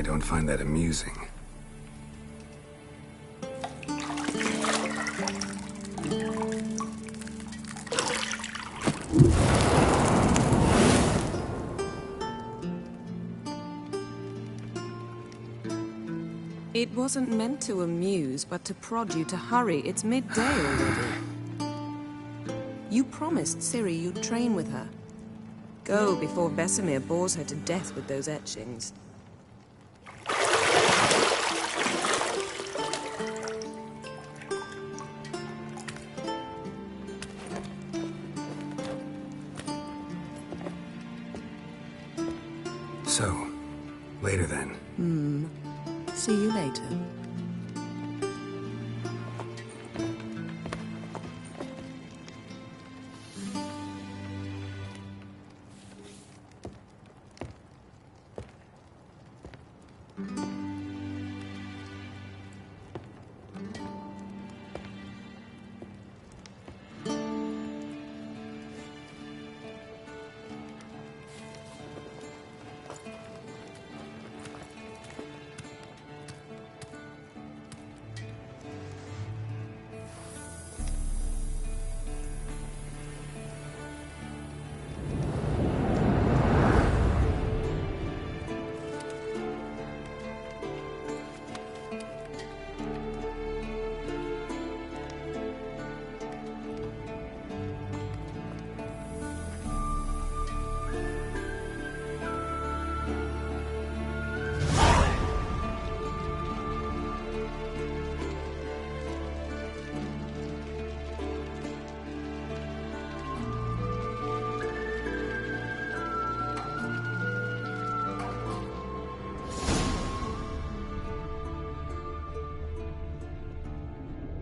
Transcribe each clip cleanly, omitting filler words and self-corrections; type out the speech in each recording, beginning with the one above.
don't find that amusing. It wasn't meant to amuse, but to prod you to hurry. It's midday already. You promised Ciri you'd train with her. Go before Vesemir bores her to death with those etchings. So, later then. See you later.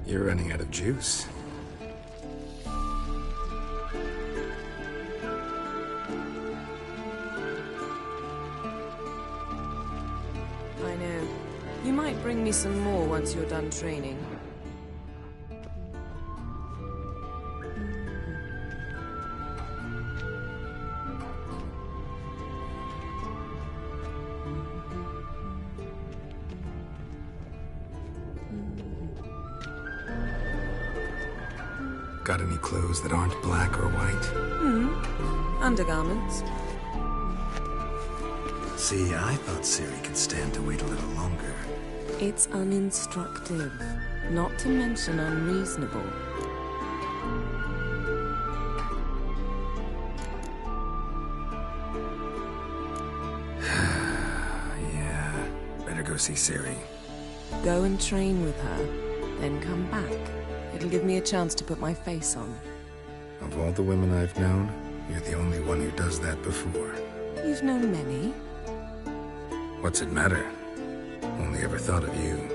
You're running out of juice. I know. You might bring me some more once you're done training. Got any clothes that aren't black or white? Undergarments. See, I thought Ciri could stand to wait a little longer. It's uninstructive, not to mention unreasonable. Yeah, better go see Ciri. Go and train with her, then come back. It'll give me a chance to put my face on. Of all the women I've known, you're the only one who does that before. You've known many. What's it matter? Only ever thought of you.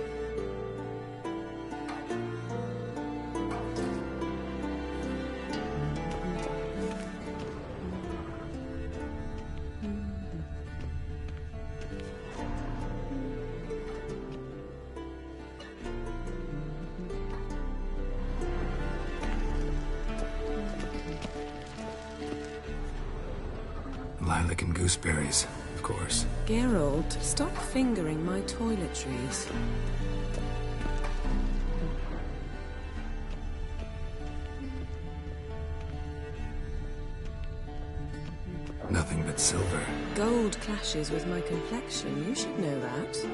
Lilac and gooseberries, of course. Geralt, stop fingering my toiletries. Nothing but silver. Gold clashes with my complexion. You should know that.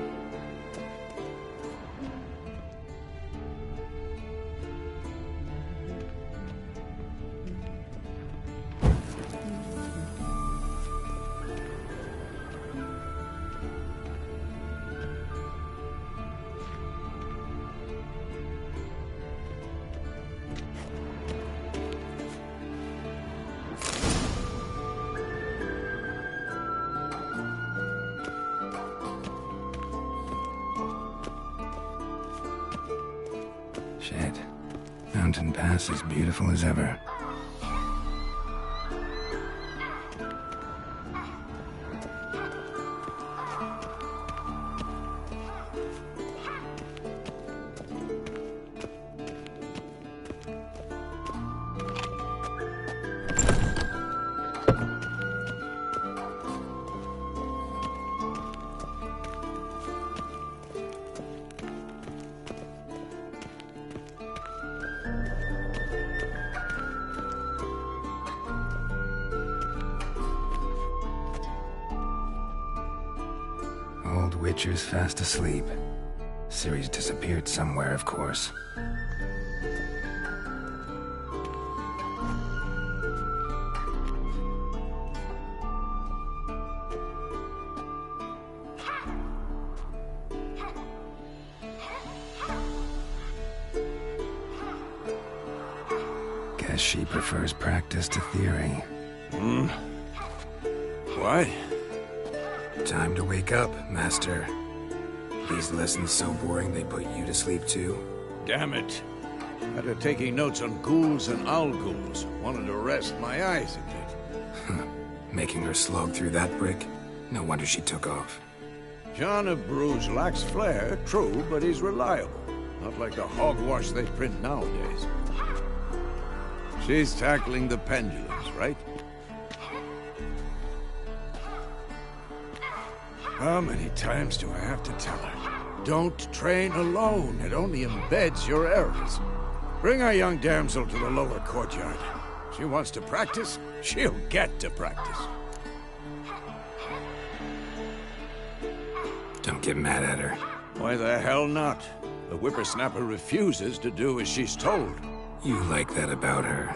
Shit. Mountain Pass as beautiful as ever. Old Witcher's fast asleep. Ciri's disappeared somewhere, of course. Guess she prefers practice to theory. Why? Time to wake up, Master. These lessons so boring they put you to sleep too? Damn it. Had her taking notes on ghouls and owl-ghouls. Wanted to rest my eyes a bit. Making her slog through that brick? No wonder she took off. John of Bruges lacks flair, true, but he's reliable. Not like the hogwash they print nowadays. She's tackling the pendulums, right? How many times do I have to tell her? Don't train alone. It only embeds your errors. Bring our young damsel to the lower courtyard. She wants to practice, she'll get to practice. Don't get mad at her. Why the hell not? The whippersnapper refuses to do as she's told. You like that about her.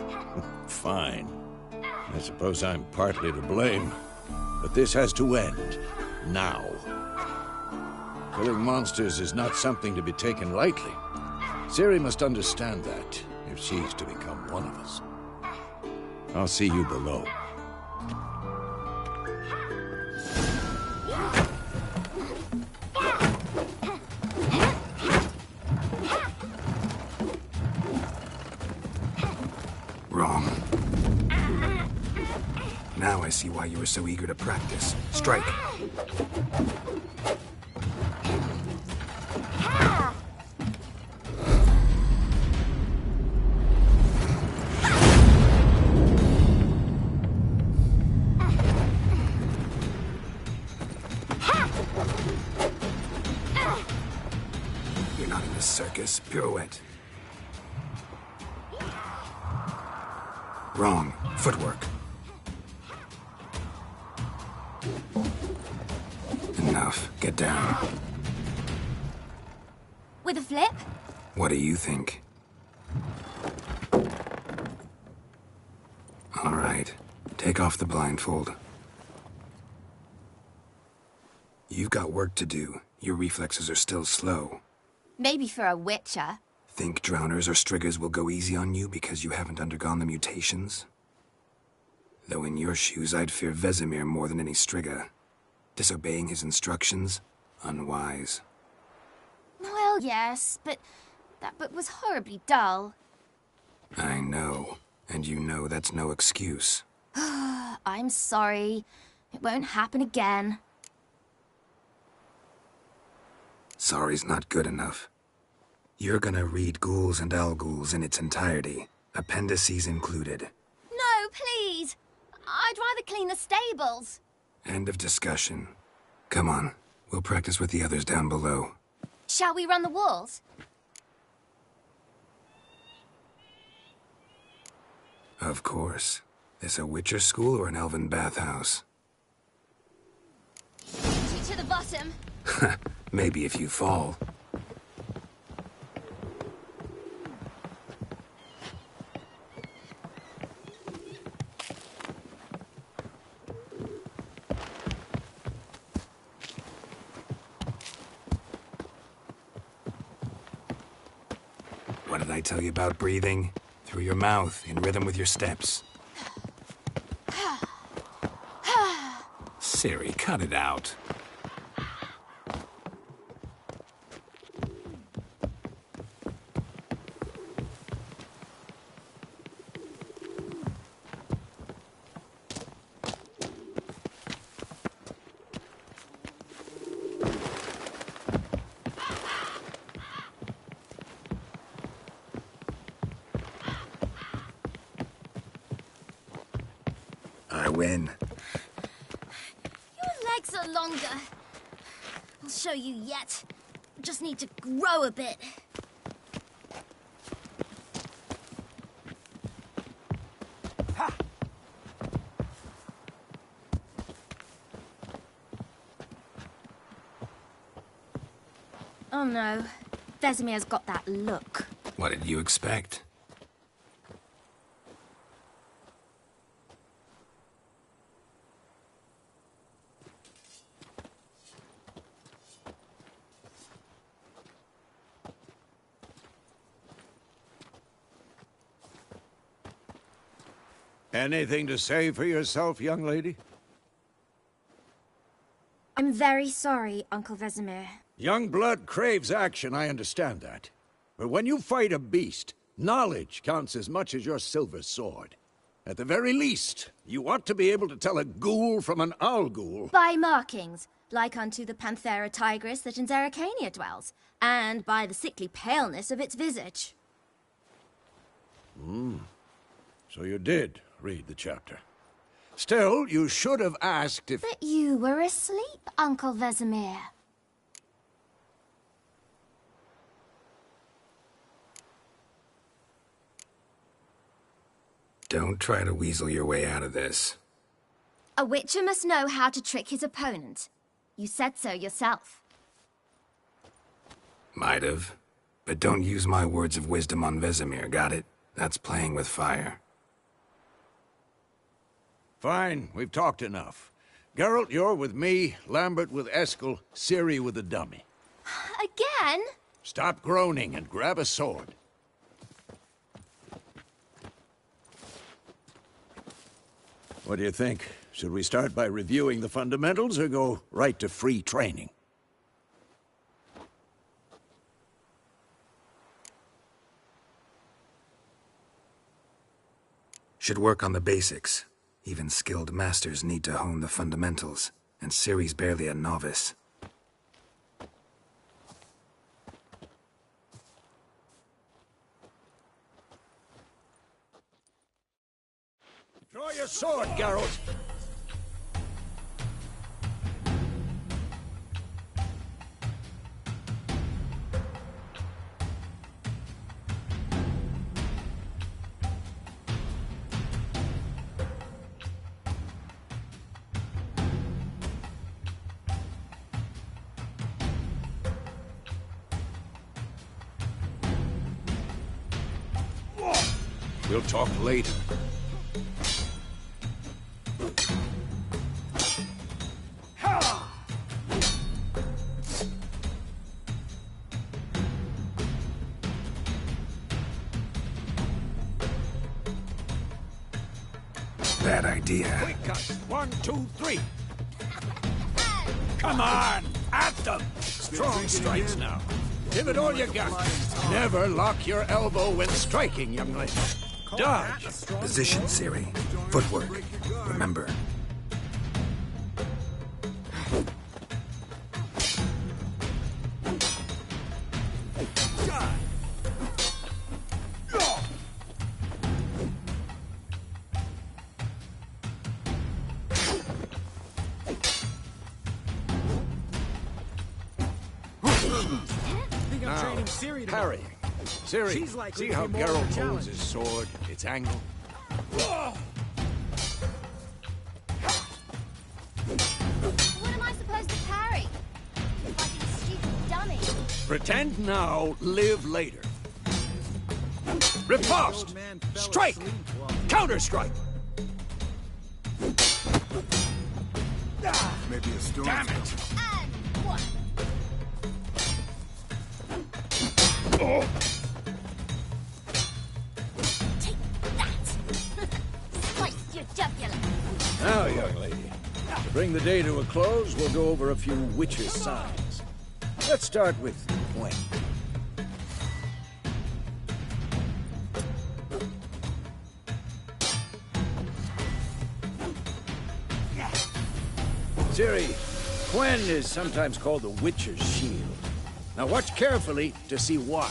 Fine. I suppose I'm partly to blame. But this has to end. Now. Killing monsters is not something to be taken lightly. Ciri must understand that, if she's to become one of us. I'll see you below. Wrong. Now I see why you were so eager to practice. Strike. You're not in the circus. Pirouette. Wrong. Footwork. Enough. Get down. With a flip? What do you think? All right. Take off the blindfold. You've got work to do. Your reflexes are still slow. Maybe for a witcher. Think drowners or striggers will go easy on you because you haven't undergone the mutations? Though in your shoes, I'd fear Vesemir more than any strigger. Disobeying his instructions? Unwise. Well, yes, but that book was horribly dull. I know. And you know that's no excuse. I'm sorry. It won't happen again. Sorry's not good enough. You're gonna read Ghouls and Owl-Ghouls in its entirety, appendices included. No, please! I'd rather clean the stables. End of discussion. Come on, we'll practice with the others down below. Shall we run the walls? Of course. This a Witcher school or an elven bathhouse? To the bottom. Maybe if you fall. What did I tell you about breathing? Through your mouth, in rhythm with your steps. Ciri, cut it out. I win. Your legs are longer. I'll show you yet. Just need to grow a bit. Oh no, Vesemir's got that look. What did you expect? Anything to say for yourself, young lady? I'm very sorry, Uncle Vesemir. Young blood craves action, I understand that. But when you fight a beast, knowledge counts as much as your silver sword. At the very least, you ought to be able to tell a ghoul from an owl ghoul. By markings, like unto the Panthera tigris that in Zerrikania dwells, and by the sickly paleness of its visage. So you did read the chapter. Still, you should have asked if... But you were asleep, Uncle Vesemir. Don't try to weasel your way out of this. A witcher must know how to trick his opponent. You said so yourself. Might have. But don't use my words of wisdom on Vesemir, got it? That's playing with fire. Fine, we've talked enough. Geralt, you're with me, Lambert with Eskel, Ciri with the dummy. Again? Stop groaning and grab a sword. What do you think? Should we start by reviewing the fundamentals or go right to free training? Should work on the basics. Even skilled masters need to hone the fundamentals, and Ciri's barely a novice. Draw your sword, Geralt! We'll talk later. Bad idea. Quick cut. 1, 2, 3. Come on! At them! Strong strikes now. Give it all you got. Never lock your elbow when striking, young lady. Dodge! Position, Ciri. Footwork. Remember. Parry. Ciri, see how Geralt holds his sword, its angle? What am I supposed to parry? Fighting a stupid dummy. Pretend now, live later. Riposte! Strike! Counter-strike! Maybe a storm. Damn it! And what? Oh. Take that! Slice your jugular. Now, young lady, to bring the day to a close, we'll go over a few witches' signs. Let's start with Gwen. Ciri, Gwen is sometimes called the Witcher's Shield. Now watch carefully to see why.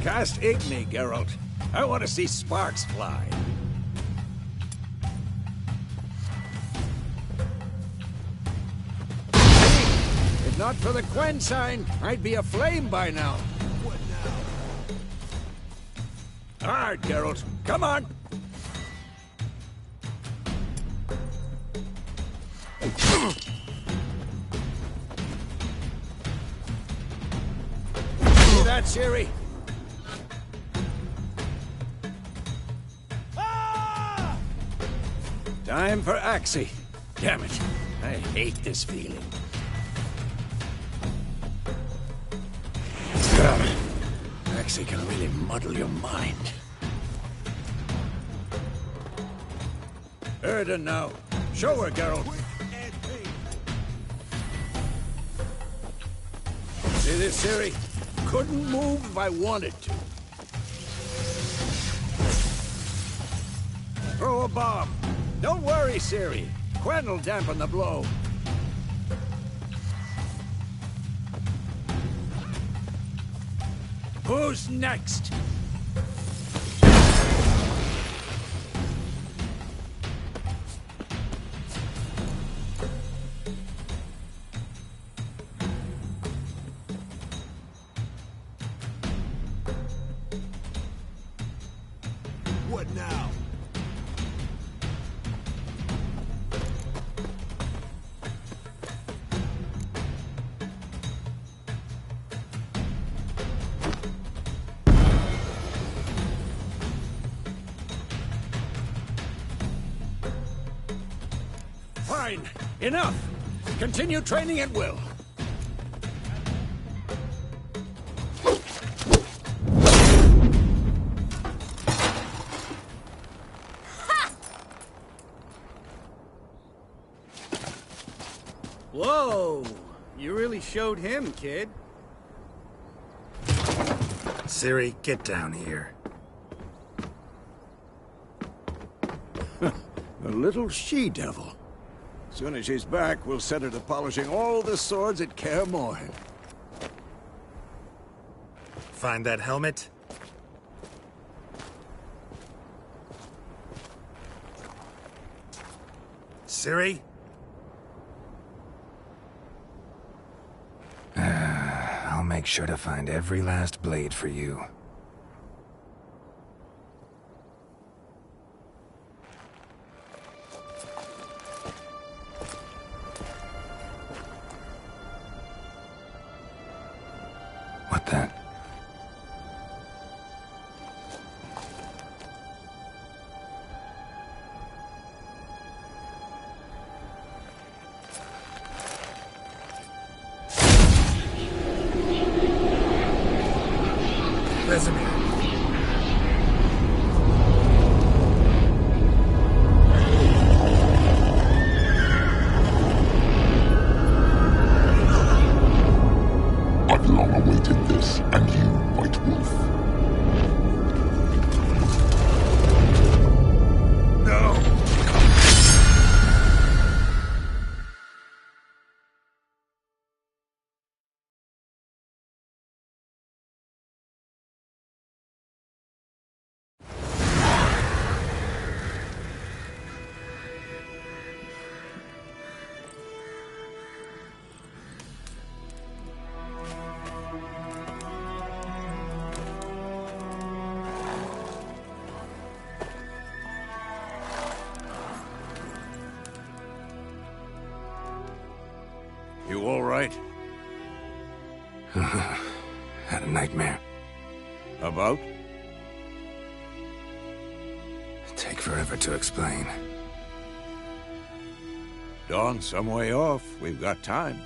Cast Igni, Geralt. I want to see sparks fly. If not for the Gwen sign, I'd be aflame by now. What now? Hard, Geralt. Come on. Ciri? Time for Axie. Damn it. I hate this feeling. Axie can really muddle your mind. Erden now. Show her, Geralt. See this, Ciri? Couldn't move if I wanted to. Throw a bomb. Don't worry, Ciri. Quen will dampen the blow. Who's next? What now? Fine. Enough. Continue training at will. Whoa! You really showed him, kid. Ciri, get down here. A little she-devil. Soon as she's back, we'll set her to polishing all the swords at Kaer Morhen. Find that helmet? Ciri? I'll make sure to find every last blade for you. What then? Vesemir. I've long awaited this, and you, White Wolf. No! You all right? Had a nightmare. About? Take forever to explain. Dawn's some way off. We've got time.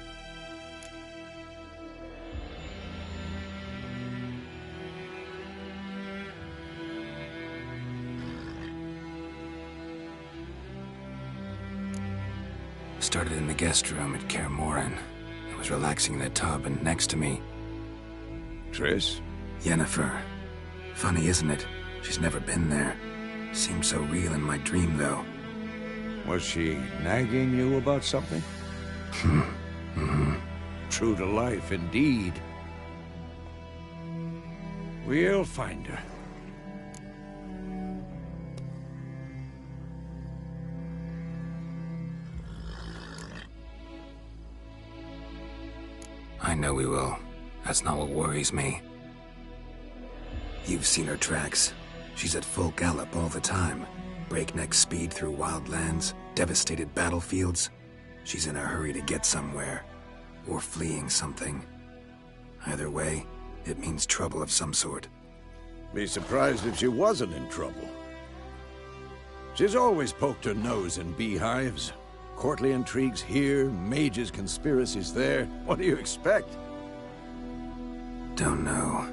Started in the guest room at Kaer Morhen. I was relaxing in a tub, and next to me, Triss? Yennefer. Funny, isn't it? She's never been there. Seemed so real in my dream, though. Was she nagging you about something? True to life, indeed. We'll find her. I know we will. That's not what worries me. You've seen her tracks. She's at full gallop all the time. Breakneck speed through wild lands, devastated battlefields. She's in a hurry to get somewhere. Or fleeing something. Either way, It means trouble of some sort. Be surprised if she wasn't in trouble. She's always poked her nose in beehives. Courtly intrigues here, mages' conspiracies there. What do you expect? Don't know.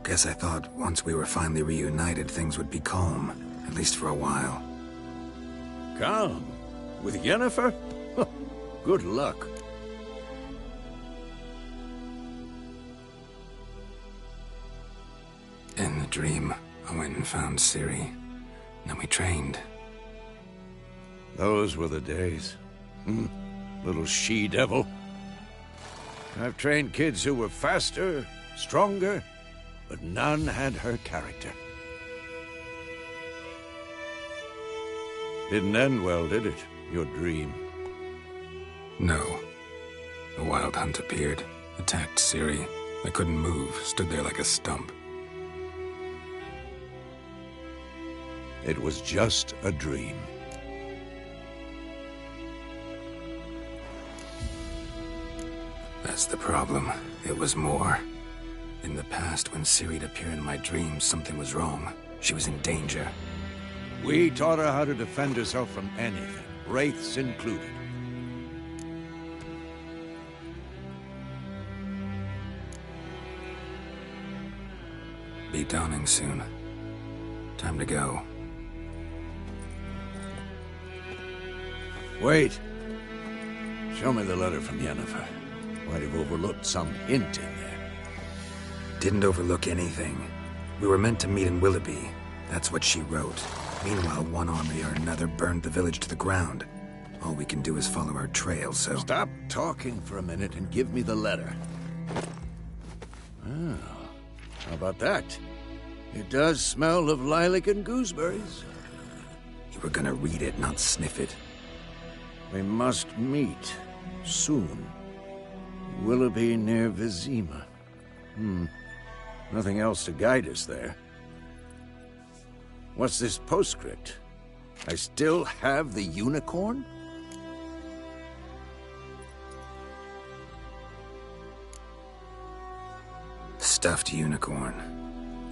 Guess I thought once we were finally reunited, things would be calm. At least for a while. Calm? With Yennefer? Good luck. In the dream, I went and found Ciri. Then we trained. Those were the days. Little she-devil. I've trained kids who were faster, stronger, but none had her character. Didn't end well, did it? Your dream? No. The Wild Hunt appeared, attacked Ciri. I couldn't move, stood there like a stump. It was just a dream. That's the problem. It was more. In the past, when Ciri'd appear in my dreams, something was wrong. She was in danger. We taught her how to defend herself from anything, wraiths included. Be dawning soon. Time to go. Wait. Show me the letter from Yennefer. Might have overlooked some hint in there. Didn't overlook anything. We were meant to meet in Willoughby. That's what she wrote. Meanwhile, one army or another burned the village to the ground. All we can do is follow our trail, so... Stop talking for a minute and give me the letter. Oh, how about that? It does smell of lilac and gooseberries. You were gonna read it, not sniff it. We must meet. Soon. Willoughby near Vizima. Nothing else to guide us there. What's this postscript? I still have the unicorn? Stuffed unicorn.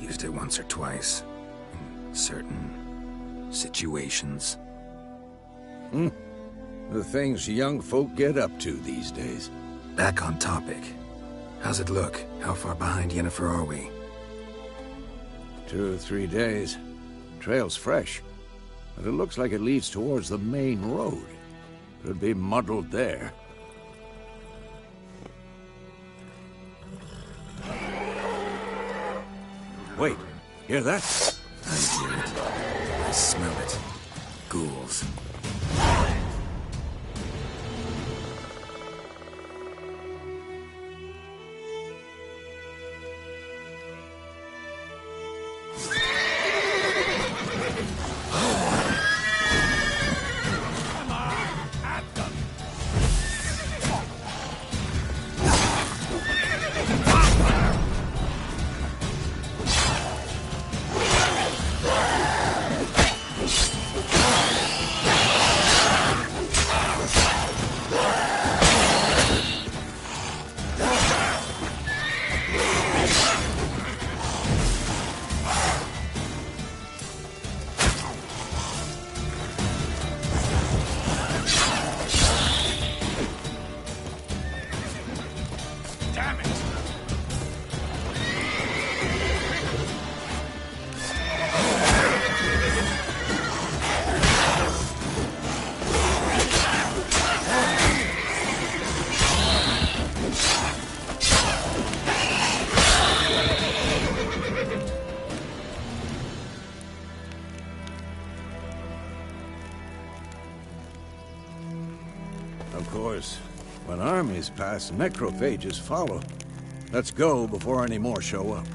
Used it once or twice. In certain... situations. The things young folk get up to these days. Back on topic. How's it look? How far behind Yennefer are we? 2 or 3 days. Trail's fresh, but it looks like it leads towards the main road. Could be muddled there. Wait, hear that? I hear it. I smell it. Ghouls. Of course, when armies pass, necrophages follow. Let's go before any more show up.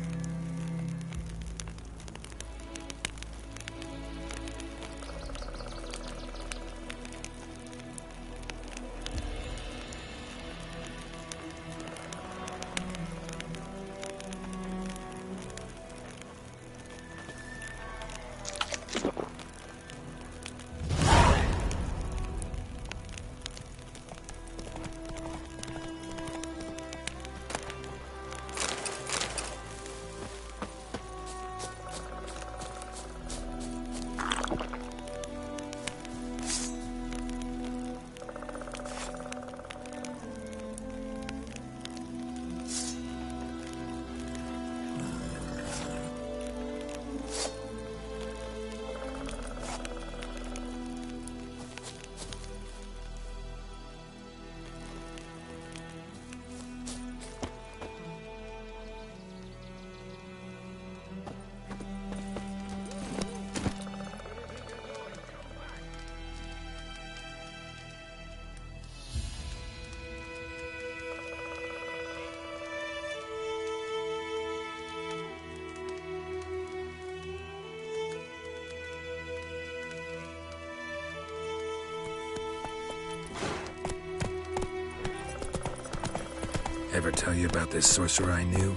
ever tell you about this sorcerer I knew?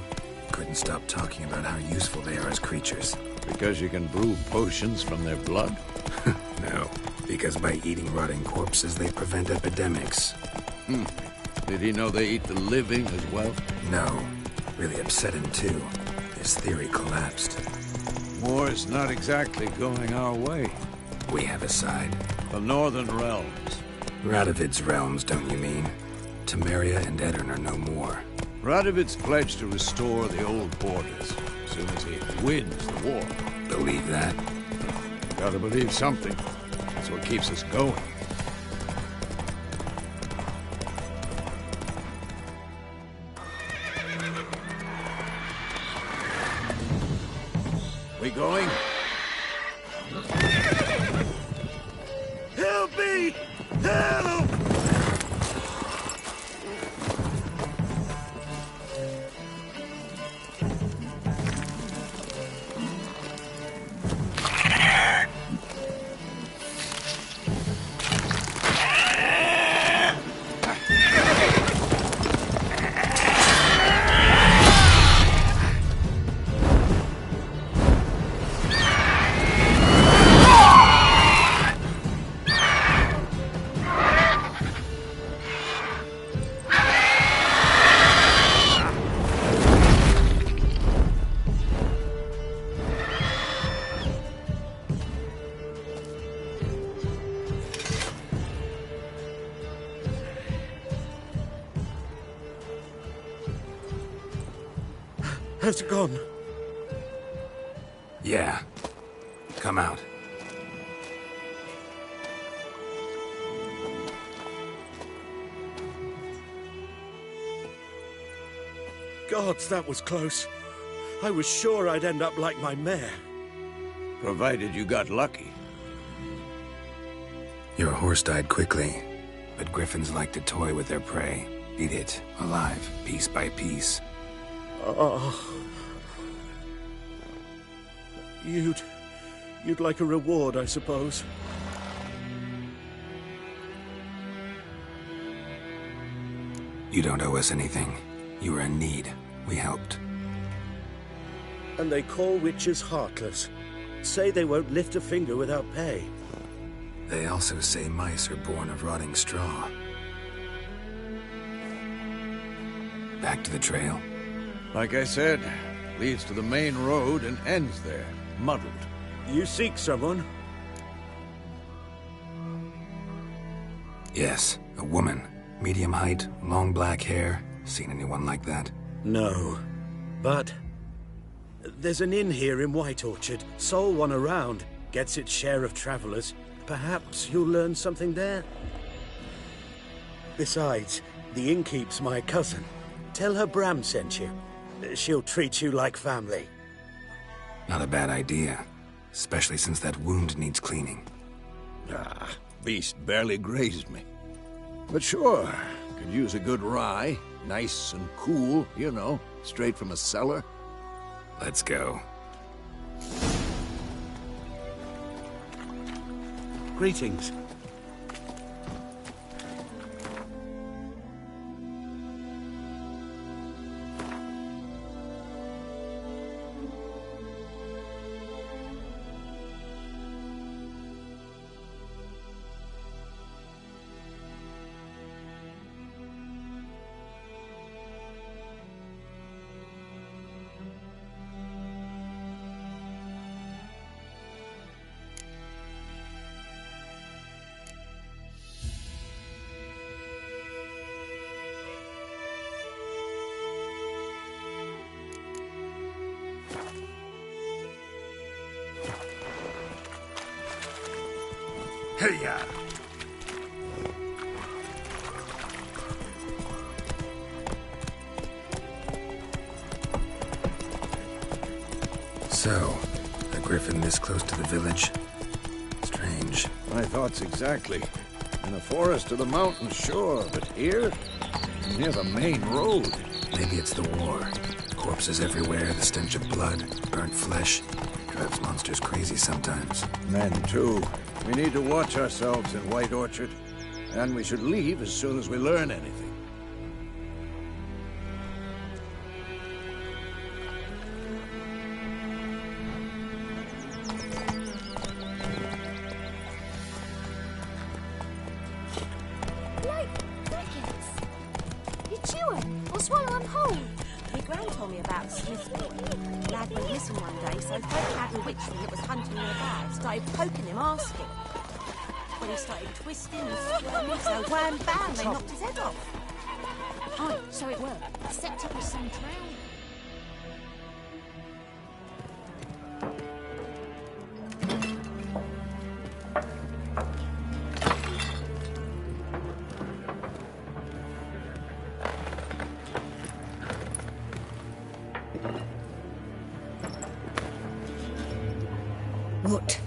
Couldn't stop talking about how useful they are as creatures. Because you can brew potions from their blood? No, because by eating rotting corpses, they prevent epidemics. Did he know they eat the living as well? No. Really upset him, too. His theory collapsed. War's not exactly going our way. We have a side. The Northern Realms. Radovid's realms, don't you mean? Temeria and Edirn are no more. Radovid's pledged to restore the old borders as soon as he wins the war. Believe that? Gotta believe something. That's what keeps us going. We going? Help me! Help! Has it gone? Yeah. Come out. Gods, that was close. I was sure I'd end up like my mare. Provided you got lucky. Your horse died quickly, but griffins like to toy with their prey. Eat it, alive, piece by piece. Oh. You'd like a reward, I suppose. You don't owe us anything. You were in need. We helped. And they call witches heartless. Say they won't lift a finger without pay. They also say mice are born of rotting straw. Back to the trail? Like I said, leads to the main road and ends there, muddled. You seek someone? Yes, a woman. Medium height, long black hair. Seen anyone like that? No. But there's an inn here in White Orchard. Sole one around. Gets its share of travelers. Perhaps you'll learn something there? Besides, the innkeep's my cousin. Tell her Bram sent you. She'll treat you like family. Not a bad idea. Especially since that wound needs cleaning. Beast barely grazed me. But sure, could use a good rye. Nice and cool, you know, straight from a cellar. Let's go. Greetings. Hey-ya! So, a griffin this close to the village? Strange. My thoughts exactly. In a forest or the mountains, sure, but here? Near the main road. Maybe it's the war. Corpses everywhere, the stench of blood, burnt flesh. Drives monsters crazy sometimes. Men, too. We need to watch ourselves in White Orchard. And we should leave as soon as we learn anything. told me about the Smith boy. Lad went missing one day, so Fred had a witch thing that was hunting nearby. Started poking him, asking. When he started twisting and squirming, so wham bam, they knocked his head off. Aye, so it were. Except it was some drown. What?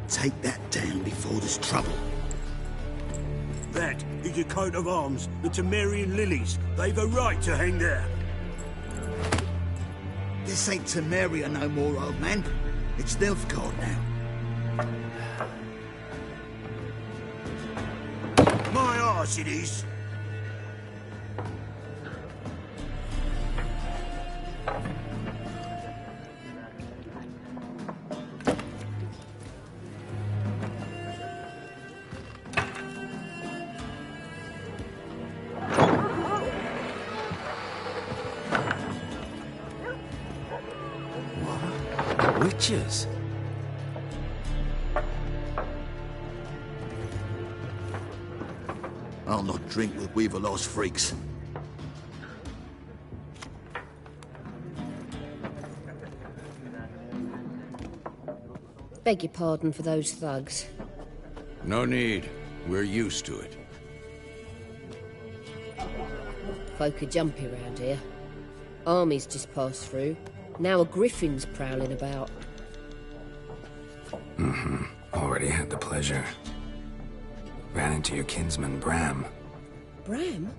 Take that down before there's trouble. That is a coat of arms, the Temerian lilies. They've a right to hang there. This ain't Temeria no more, old man. It's Nilfgaard now. My arse it is. Witches? I'll not drink with Weaverlaw's freaks. Beg your pardon for those thugs. No need. We're used to it. Folk are jumpy round here. Armies just passed through. Now a griffin's prowling about. Already had the pleasure. Ran into your kinsman, Bram. Bram?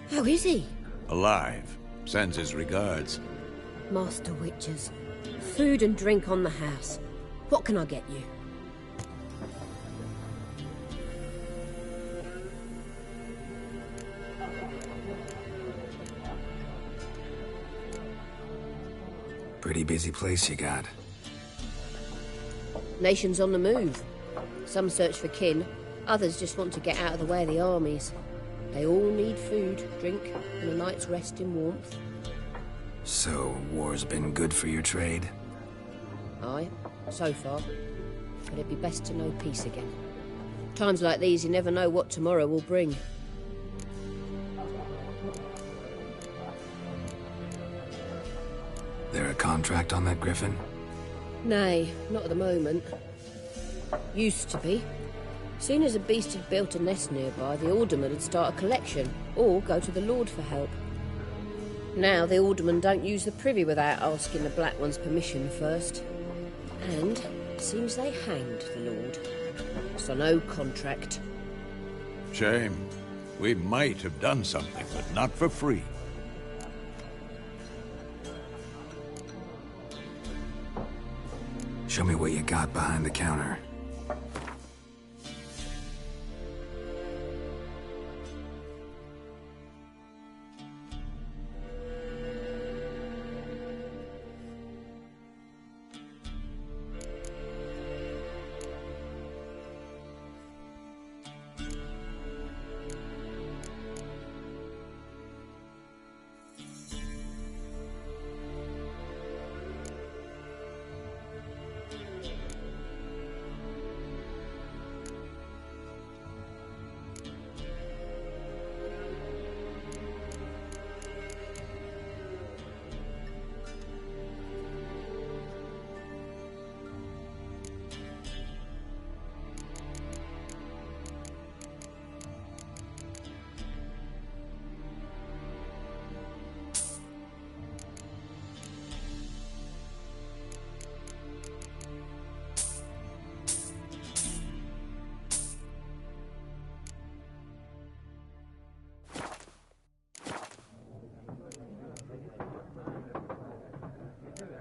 How is he? Alive. Sends his regards. Master Witches. Food and drink on the house. What can I get you? Pretty busy place you got. Nations on the move. Some search for kin, others just want to get out of the way of the armies. They all need food, drink, and a night's rest in warmth. So, war's been good for your trade? Aye, so far. But it'd be best to know peace again. Times like these, you never know what tomorrow will bring. There a contract on that griffin? Nay, not at the moment. Used to be. Soon as a beast had built a nest nearby, the alderman would start a collection, or go to the Lord for help. Now the aldermen don't use the privy without asking the Black One's permission first. And seems they hanged the Lord. So no contract. Shame. We might have done something, but not for free. Show me what you got behind the counter.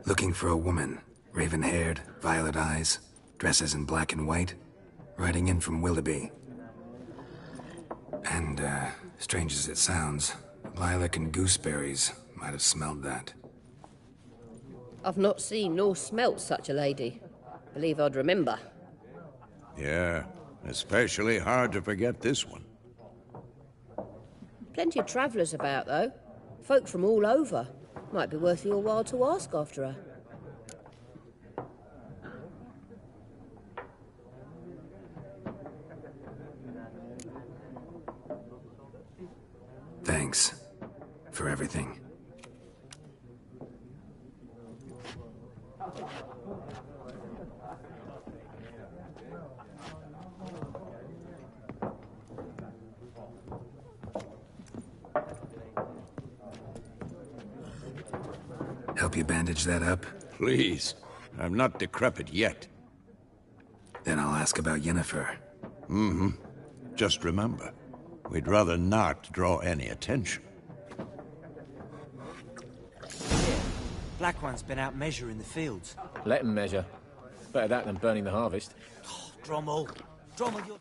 Looking for a woman. Raven-haired, violet eyes, dresses in black and white. Riding in from Willoughby. And, strange as it sounds, lilac and gooseberries might have smelled that. I've not seen nor smelt such a lady. Believe I'd remember. Yeah, especially hard to forget this one. Plenty of travellers about, though. Folk from all over. Might be worth your while to ask after her. Thanks for everything. Help you bandage that up? Please. I'm not decrepit yet. Then I'll ask about Yennefer. Mm-hmm. Just remember, we'd rather not draw any attention. Black One's been out measuring the fields. Let him measure. Better that than burning the harvest. Oh, Drommel, you're...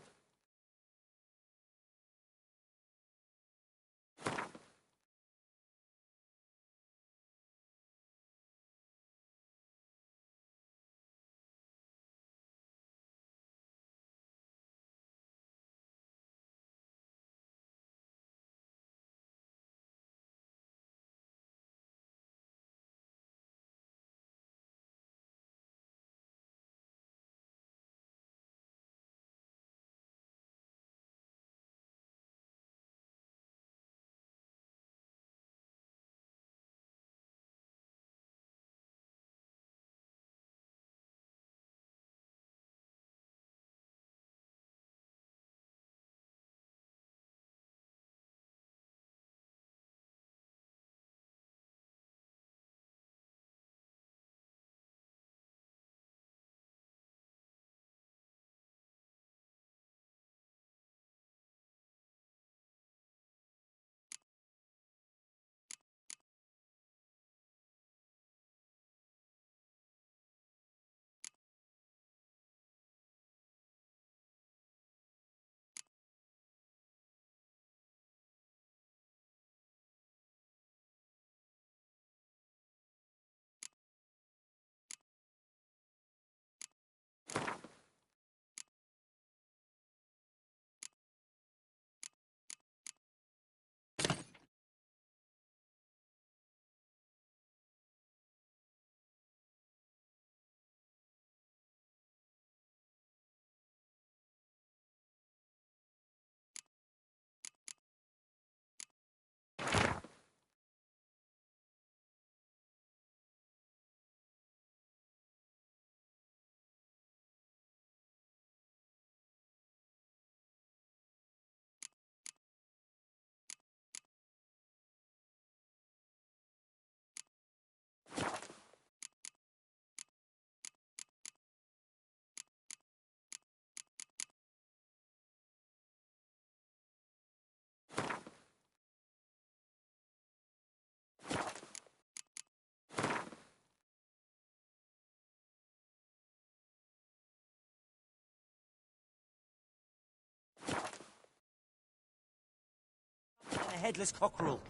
A headless cockerel.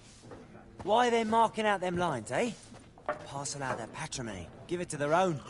Why are they marking out them lines, eh? Parcel out their patrimony. Give it to their own.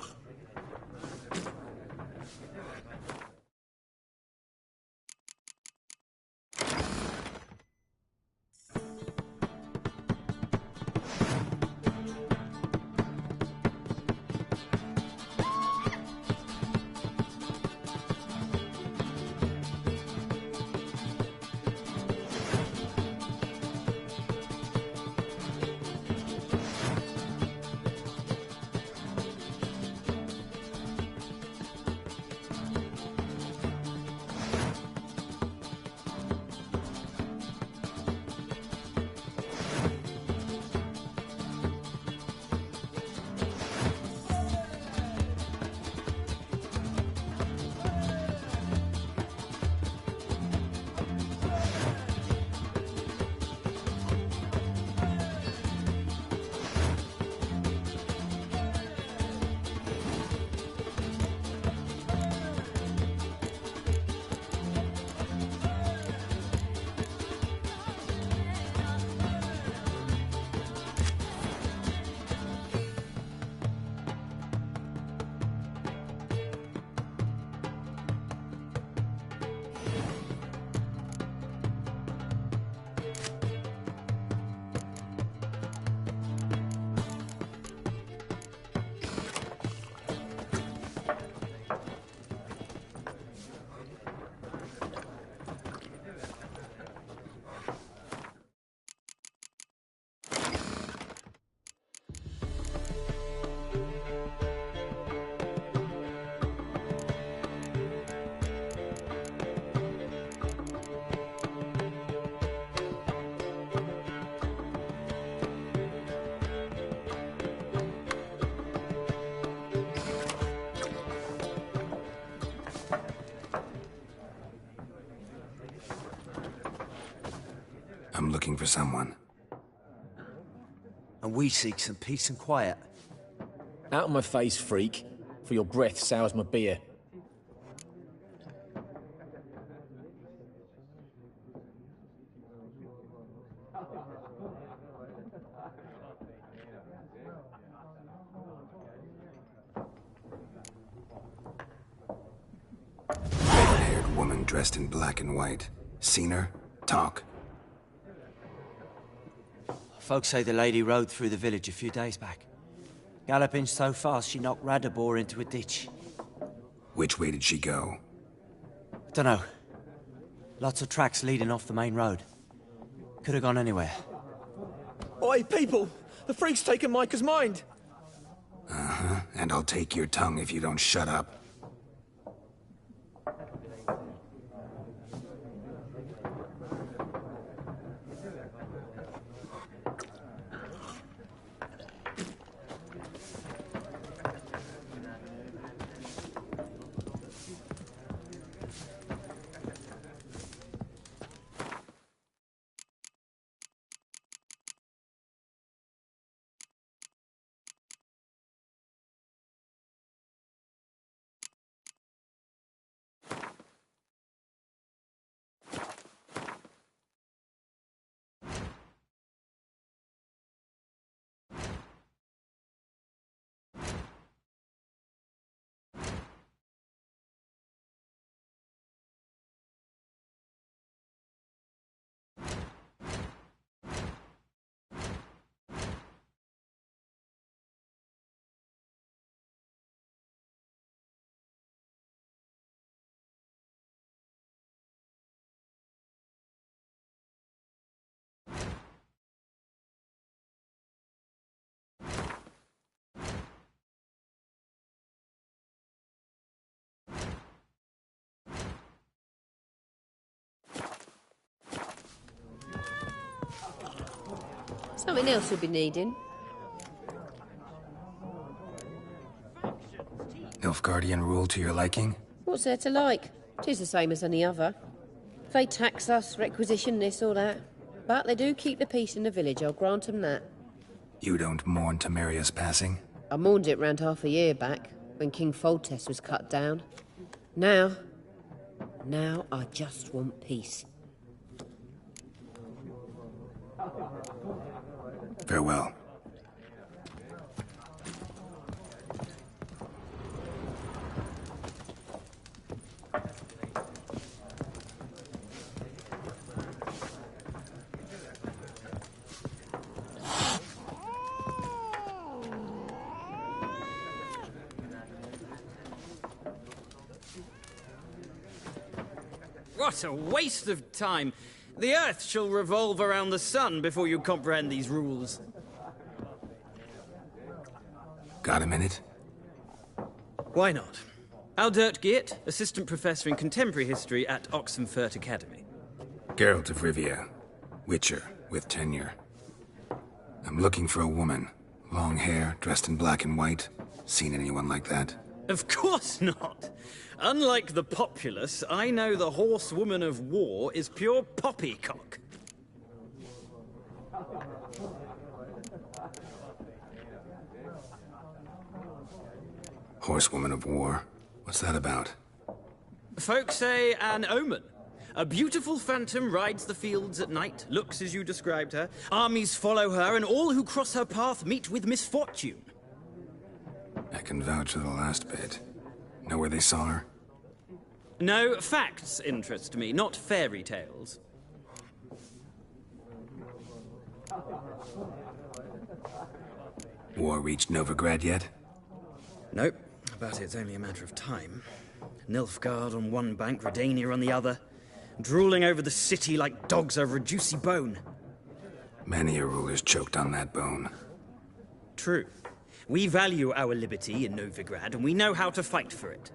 come looking for someone. And we seek some peace and quiet. Out of my face, freak, for your breath sours my beer. Red-haired woman dressed in black and white. Seen her? Talk. Folks say the lady rode through the village a few days back. Galloping so fast she knocked Radabor into a ditch. Which way did she go? Dunno. Lots of tracks leading off the main road. Could have gone anywhere. Oi, people! The freak's taken Micah's mind! Uh-huh, and I'll take your tongue if you don't shut up. Something else you'll be needing. Nilfgaardian rule to your liking? What's there to like? 'Tis the same as any other. They tax us, requisition this or that. But they do keep the peace in the village, I'll grant 'em that. You don't mourn Temeria's passing? I mourned it round half a year back, when King Foltest was cut down. Now I just want peace. Farewell. What a waste of time! The Earth shall revolve around the sun before you comprehend these rules. Got a minute? Why not? Aldert Geert, Assistant Professor in Contemporary History at Oxenfurt Academy. Geralt of Rivia. Witcher, with tenure. I'm looking for a woman. Long hair, dressed in black and white. Seen anyone like that? Of course not! Unlike the populace, I know the horsewoman of war is pure poppycock. Horsewoman of war? What's that about? Folk say an omen. A beautiful phantom rides the fields at night, looks as you described her. Armies follow her, and all who cross her path meet with misfortune. I can vouch for the last bit. Know where they saw her? No, facts interest me, not fairy tales. War reached Novigrad yet? Nope, but it's only a matter of time. Nilfgaard on one bank, Redania on the other, drooling over the city like dogs over a juicy bone. Many a ruler's choked on that bone. True. We value our liberty in Novigrad, and we know how to fight for it.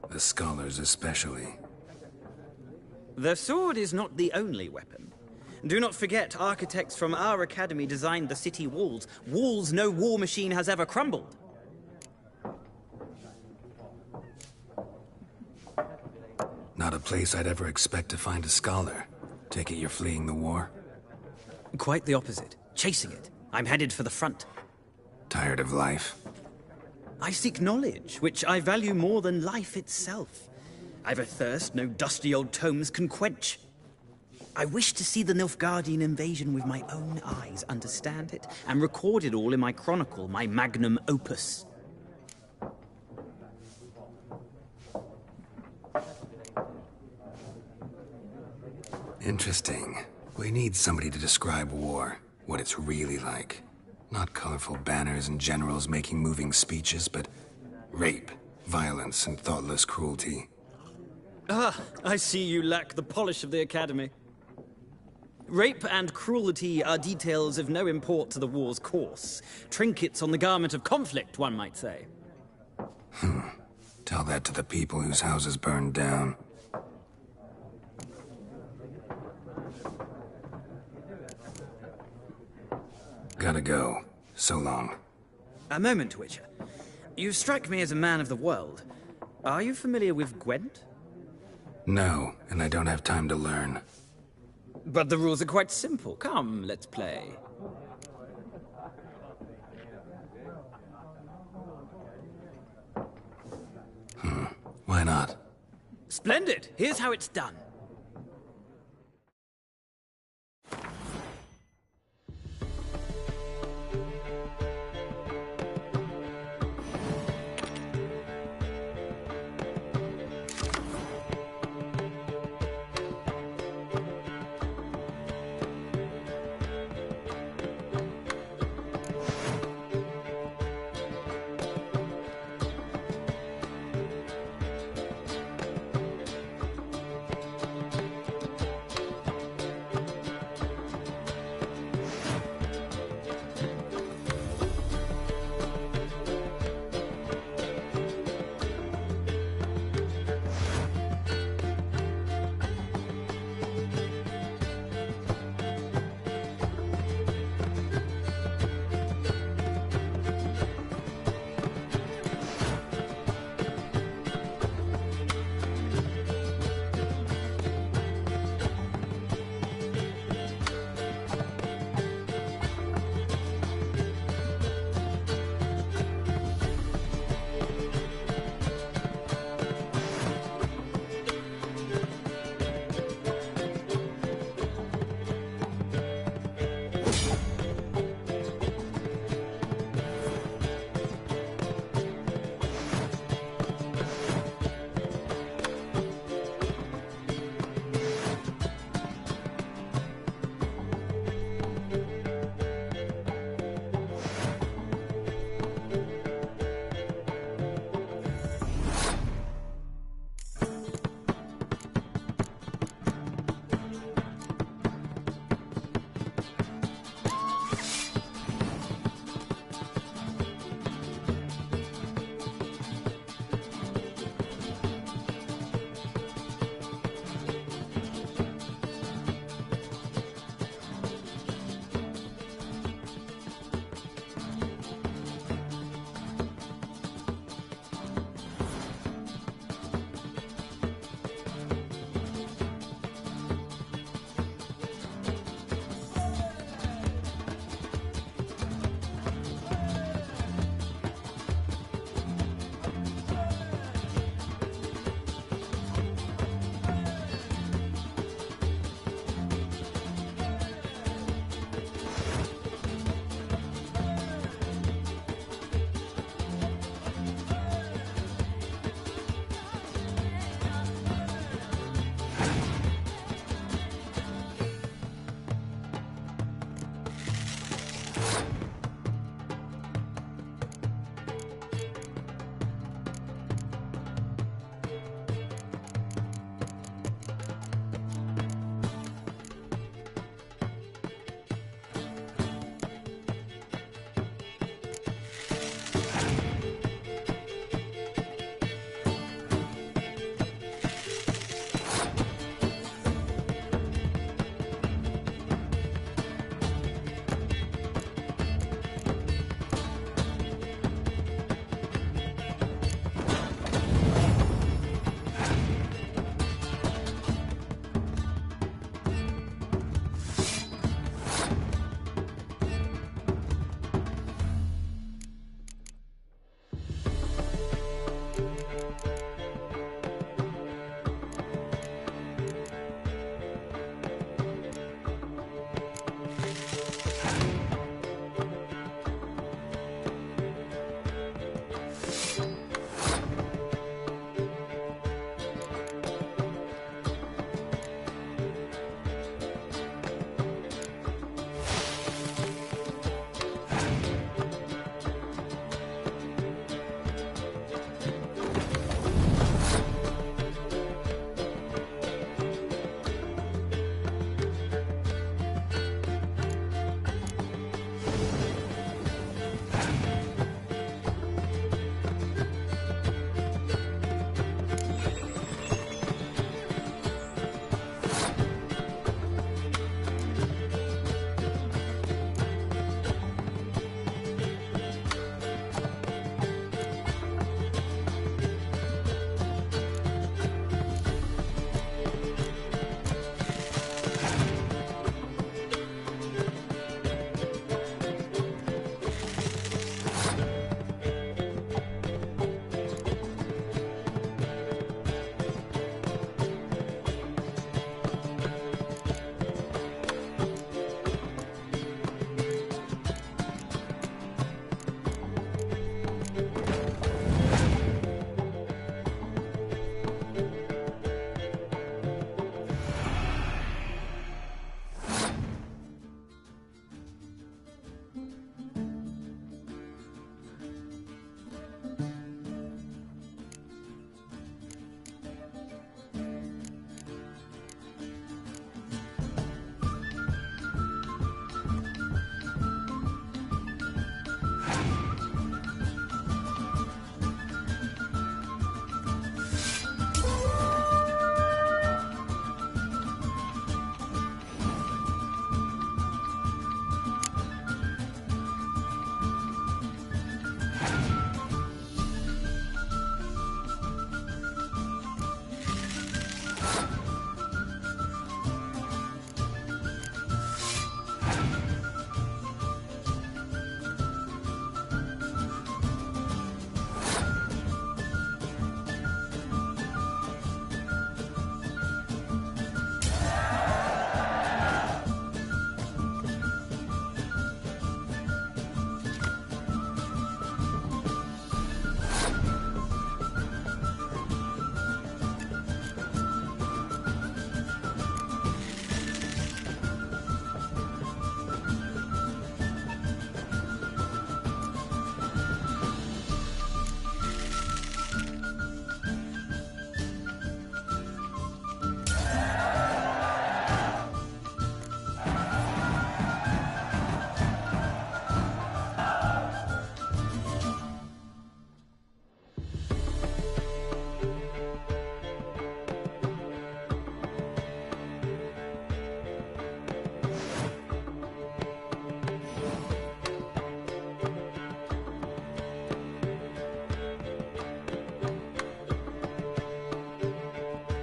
The scholars especially. The sword is not the only weapon. Do not forget, architects from our academy designed the city walls. Walls no war machine has ever crumbled. Not a place I'd ever expect to find a scholar. Take it you're fleeing the war? Quite the opposite. Chasing it. I'm headed for the front. Tired of life? I seek knowledge, which I value more than life itself. I've a thirst no dusty old tomes can quench. I wish to see the Nilfgaardian invasion with my own eyes, understand it, and record it all in my chronicle, my magnum opus. Interesting. We need somebody to describe war, what it's really like. Not colorful banners and generals making moving speeches, but rape, violence, and thoughtless cruelty. Ah, I see you lack the polish of the Academy. Rape and cruelty are details of no import to the war's course. Trinkets on the garment of conflict, one might say. Tell that to the people whose houses burned down. Gotta go. So long. A moment, Witcher. You strike me as a man of the world. Are you familiar with Gwent? No, and I don't have time to learn. But the rules are quite simple. Come, let's play. Why not? Splendid! Here's how it's done.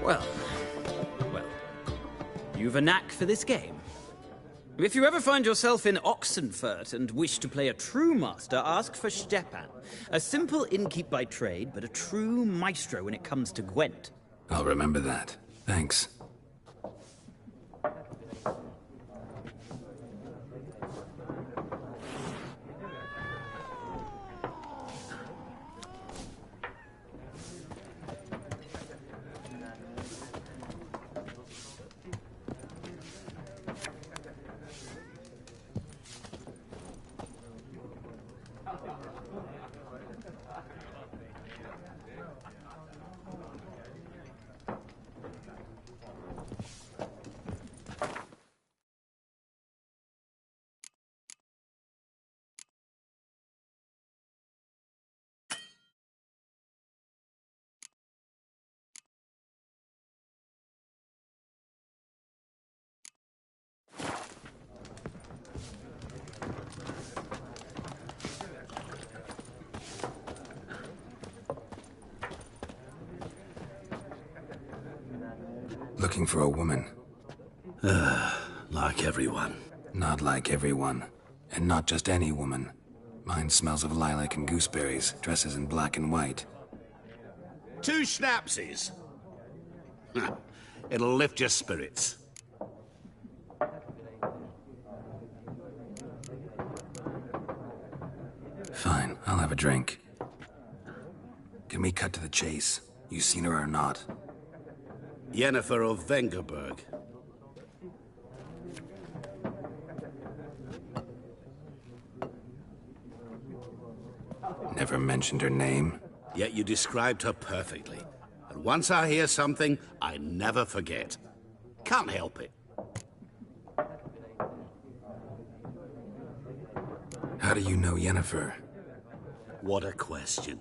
Well, you've a knack for this game. If you ever find yourself in Oxenfurt and wish to play a true master, ask for Stepan. A simple innkeep by trade, but a true maestro when it comes to Gwent. I'll remember that. Thanks. Looking for a woman. Like everyone. Not like everyone. And not just any woman. Mine smells of lilac and gooseberries, dresses in black and white. 2 schnapsies. It'll lift your spirits. Fine, I'll have a drink. Can we cut to the chase? You seen her or not? Yennefer of Vengerberg. Never mentioned her name. Yet you described her perfectly. And once I hear something, I never forget. Can't help it. How do you know Yennefer? What a question.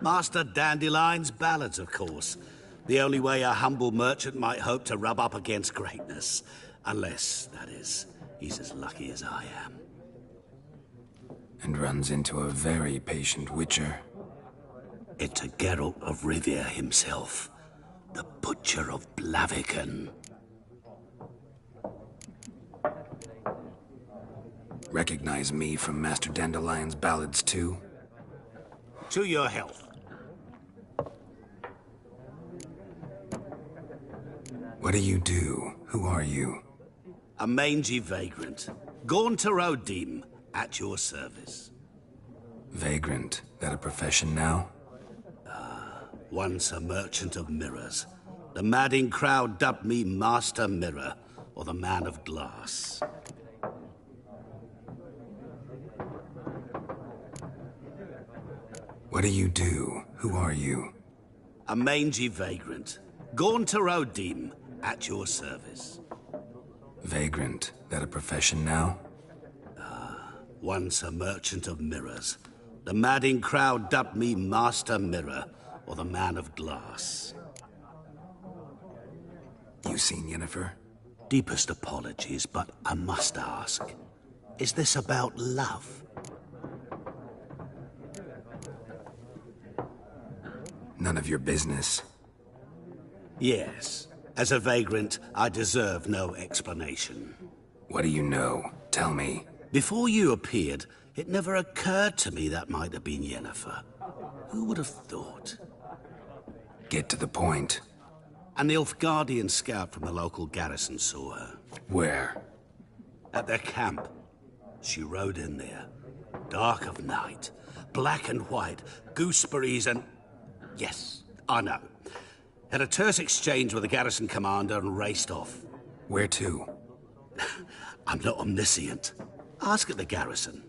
Master Dandelion's ballads, of course. The only way a humble merchant might hope to rub up against greatness. Unless, that is, he's as lucky as I am. And runs into a very patient witcher. Into Geralt of Rivia himself. The Butcher of Blaviken. Recognize me from Master Dandelion's ballads, too? To your health. What do you do? Who are you? A mangy vagrant. Gaunter Odim, at your service. Vagrant. That a profession now? Once a merchant of mirrors. The madding crowd dubbed me Master Mirror, or the Man of Glass. What do you do? Who are you? A mangy vagrant. Gaunter Odim, at your service. Vagrant. That a profession now? Once a merchant of mirrors. The madding crowd dubbed me Master Mirror, or the Man of Glass. You seen Yennefer? Deepest apologies, but I must ask. Is this about love? None of your business. Yes. As a vagrant, I deserve no explanation. What do you know? Tell me. Before you appeared, it never occurred to me that might have been Yennefer. Who would have thought? Get to the point. An Nilfgaardian scout from the local garrison saw her. Where? At their camp. She rode in there. Dark of night. Black and white. Gooseberries and... Yes, I know. Had a terse exchange with the garrison commander and raced off. Where to? I'm not omniscient. Ask at the garrison.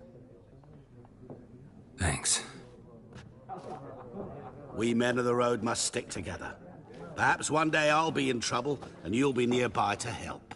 Thanks. We men of the road must stick together. Perhaps one day I'll be in trouble and you'll be nearby to help.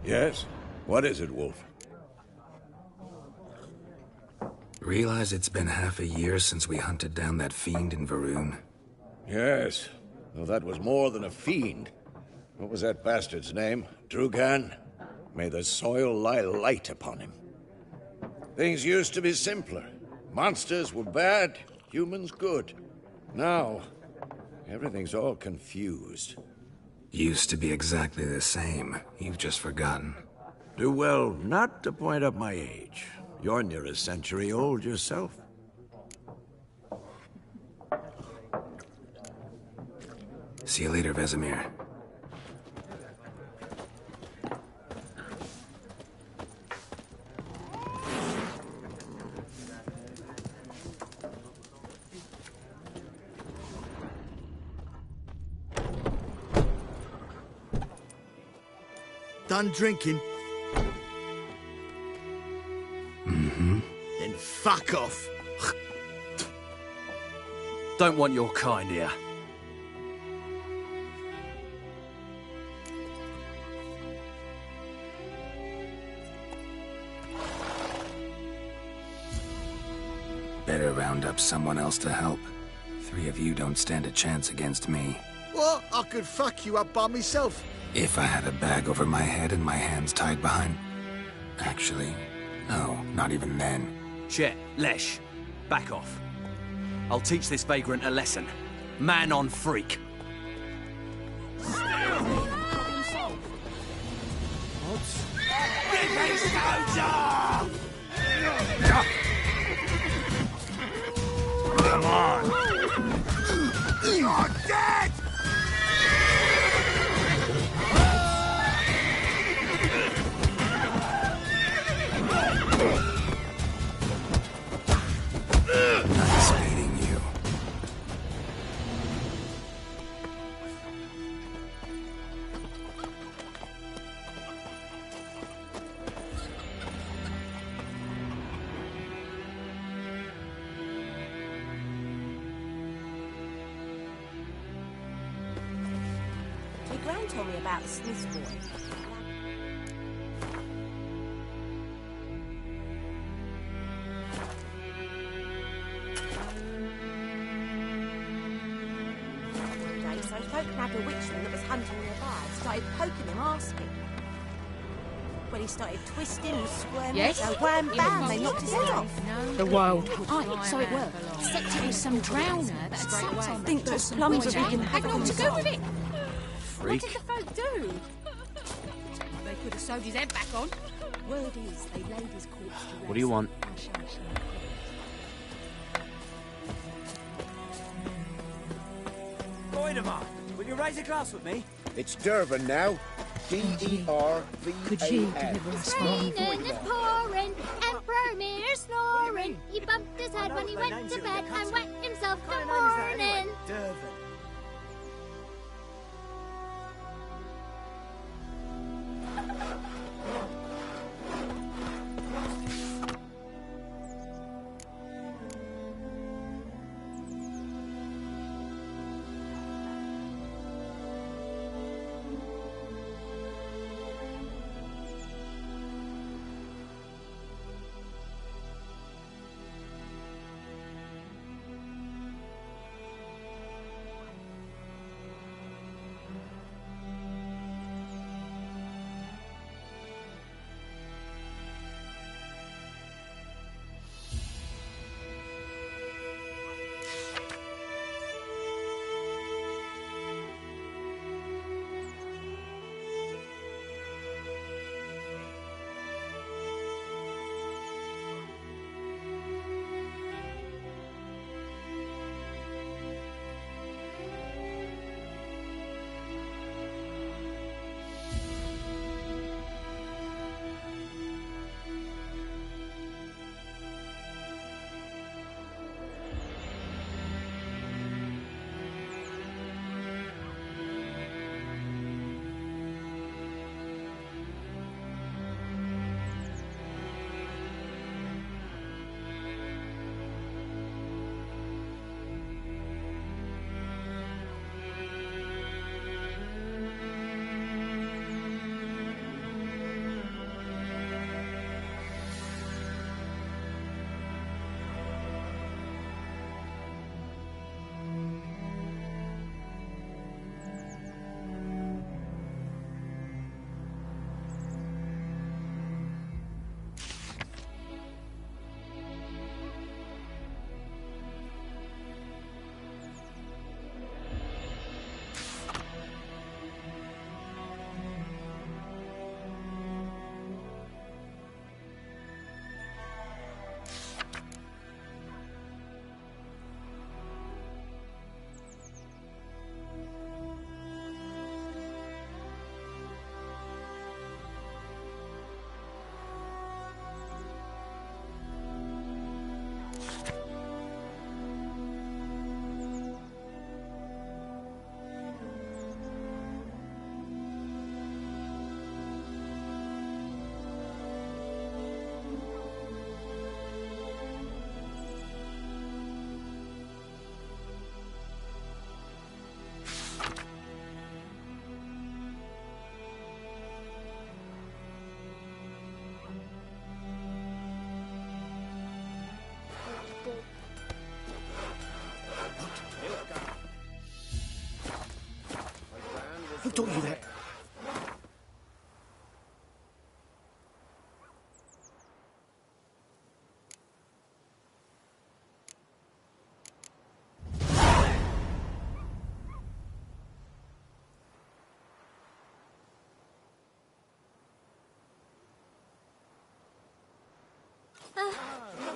Yes? What is it, Wolf? Realize it's been half a year since we hunted down that fiend in Varun? Yes. Though that was more than a fiend. What was that bastard's name? Drugan? May the soil lie light upon him. Things used to be simpler. Monsters were bad, humans good. Now, everything's all confused. Used to be exactly the same. You've just forgotten. Do well not to point up my age. You're near a century old yourself. See you later, Vesemir. Done drinking? Mm-hmm. Then fuck off. Don't want your kind here. Better round up someone else to help. 3 of you don't stand a chance against me. What? I could fuck you up by myself. If I had a bag over my head and my hands tied behind... Actually, no, not even then. Chet, Lesh, back off. I'll teach this vagrant a lesson. Man on freak. Come on! You're dead! Nice beating you. Your gran told me about the Smith's boy. So folk nabbed a witchman that was hunting nearby, started poking him, asking. When he started twisting and squirming, Yes? so wham bam, they knocked his head off. The wild. Aye, so it were. Except it was some drowner that had sat I on think those plums are beginning to had naught to do with it. Freak. What did the folk do? They could have sewed his head back on. Word is, they laid his corpse to rest. What do you want? Boydemar, will you raise a glass with me? It's Dervan now. D-E-R-V-A-N. Could you deliver us It's raining, it's pouring, and Vermeer's snoring. He bumped his head when he went to bed and wet himself till morning. Dervan.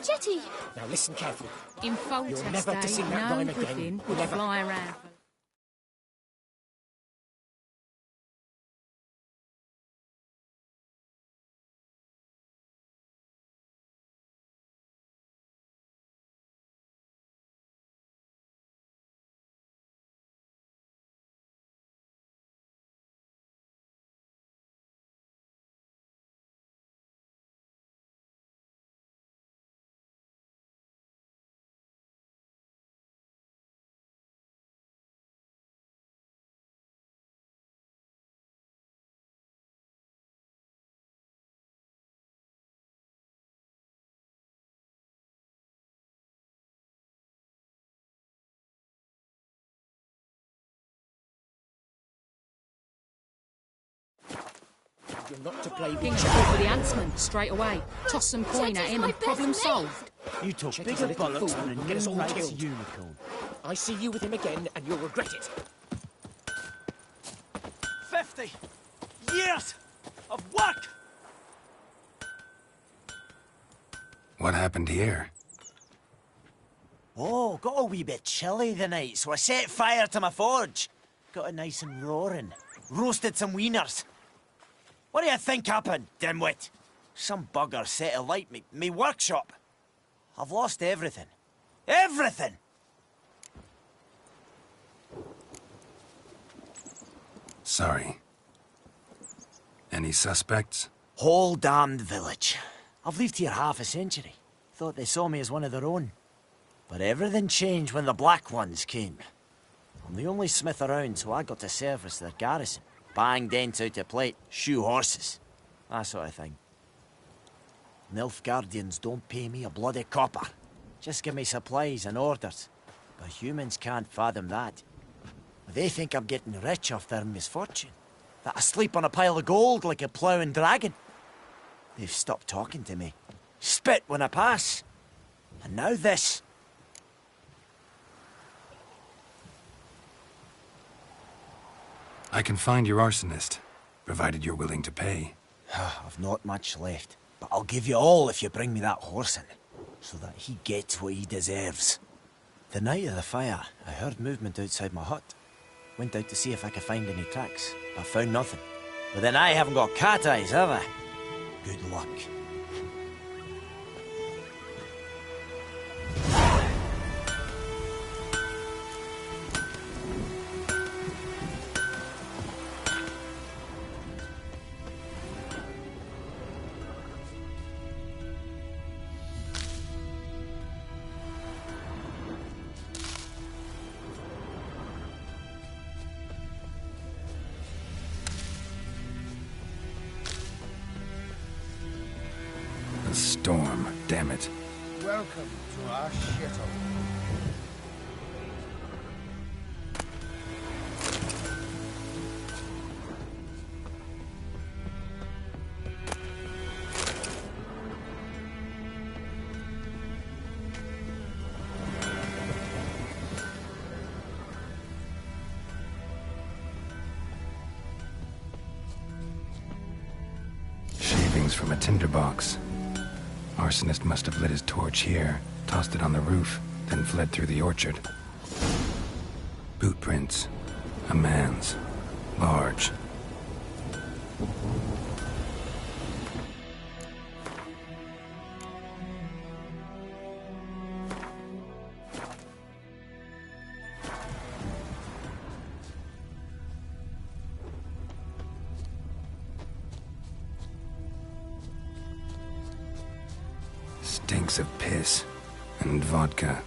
Jetty! Now listen carefully. In Foltest You're never to Day, sing that no rhyme again. griffin would Never. fly around. You're not to play King with should go for the huntsman straight away. Toss some coin at him and problem solved. You talk Chetty's a bigger little bollocks fool than a and get us all new-raised killed. unicorn. I see you with him again, and you'll regret it. 50 years of work! What happened here? Oh, got a wee bit chilly the night, so I set fire to my forge. Got it nice and roaring. Roasted some wieners. What do you think happened, dimwit? Some bugger set alight me workshop. I've lost everything. Everything! Sorry. Any suspects? Whole damned village. I've lived here half a century. Thought they saw me as one of their own. But everything changed when the Black Ones came. I'm the only smith around, so I got to service their garrison. Bang dents out of plate, shoe horses. That sort of thing. Nilfgaardians don't pay me a bloody copper. Just give me supplies and orders. But humans can't fathom that. They think I'm getting rich off their misfortune. That I sleep on a pile of gold like a ploughing dragon. They've stopped talking to me. Spit when I pass. And now this. I can find your arsonist, provided you're willing to pay. I've not much left, but I'll give you all if you bring me that horse in, so that he gets what he deserves. The night of the fire, I heard movement outside my hut. Went out to see if I could find any tracks, but found nothing. But then I haven't got cat eyes, have I? Good luck. A storm, damn it. Welcome to our shithole. Shavings from a tinderbox. Arsonist must have lit his torch here, tossed it on the roof, then fled through the orchard. Boot prints. A man's. Large. Stinks of piss and vodka.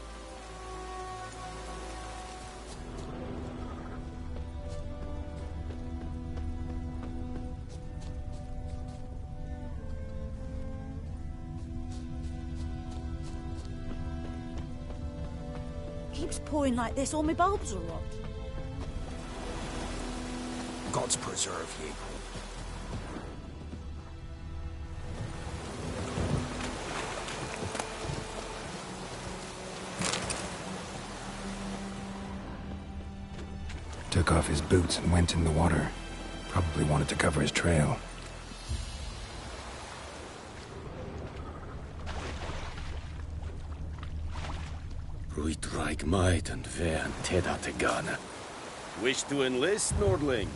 Keeps pouring like this, all my bulbs are rot. God's preserve ye. Took off his boots and went in the water. Probably wanted to cover his trail. Uitreich might and ver and teda tegana. Wish to enlist, Nordling?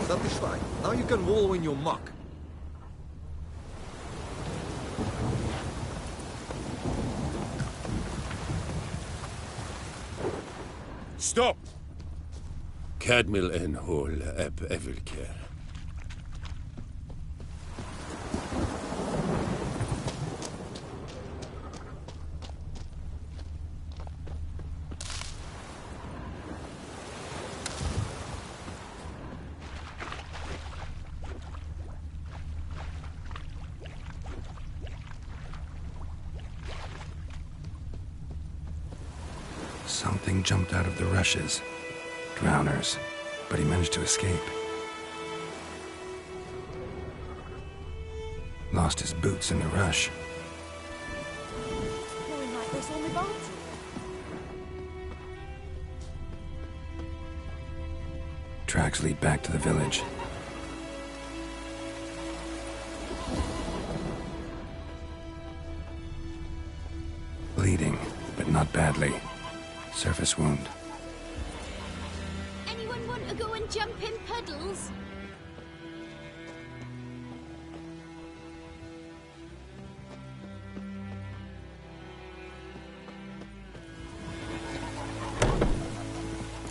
Satisfied. Now you can wallow in your muck. Stop! Cadmil en hol eb evilker. Something jumped out of the rushes. Drowners. But he managed to escape. Lost his boots in the rush. Going like this on the boat. Tracks lead back to the village. Bleeding, but not badly. Surface wound. Anyone want to go and jump in puddles?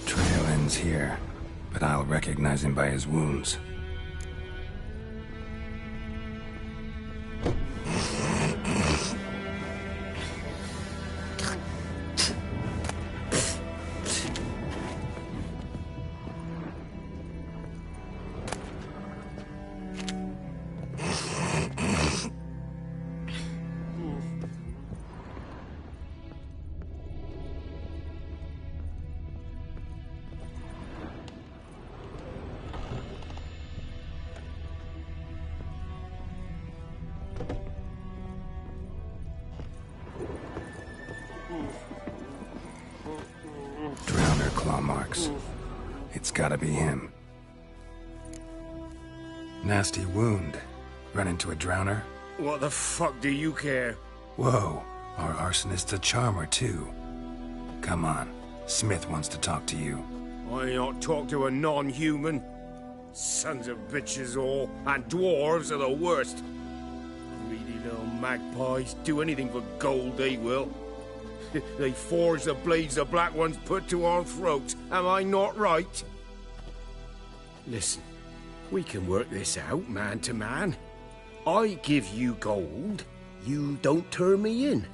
Trail ends here, but I'll recognize him by his wounds. Drowner claw marks. It's gotta be him. Nasty wound. Run into a drowner? What the fuck do you care? Whoa, our arsonist's a charmer too. Come on, Smith wants to talk to you. I not talk to a non-human. Sons of bitches all, and dwarves are the worst. Greedy little magpies, do anything for gold, they will. They forge the blades the black ones put to our throats. Am I not right? Listen, we can work this out, man to man. I give you gold, you don't turn me in.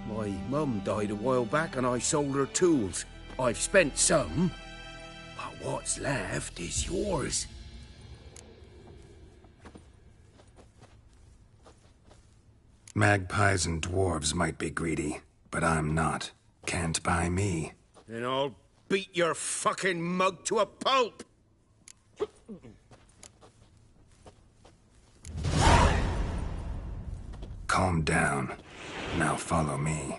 My mum died a while back and I sold her tools. I've spent some, but what's left is yours. Magpies and dwarves might be greedy, but I'm not. Can't buy me. Then I'll beat your fucking mug to a pulp! Calm down. Now follow me.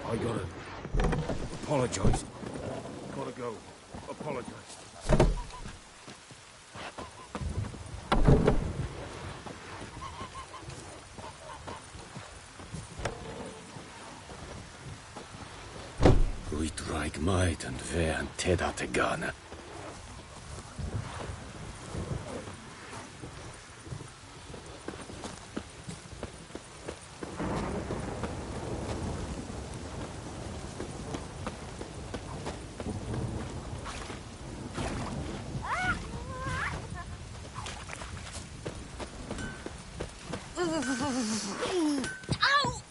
I gotta apologize. Gotta go. Apologize. Uitreich might and ver and teda tegana. Ow!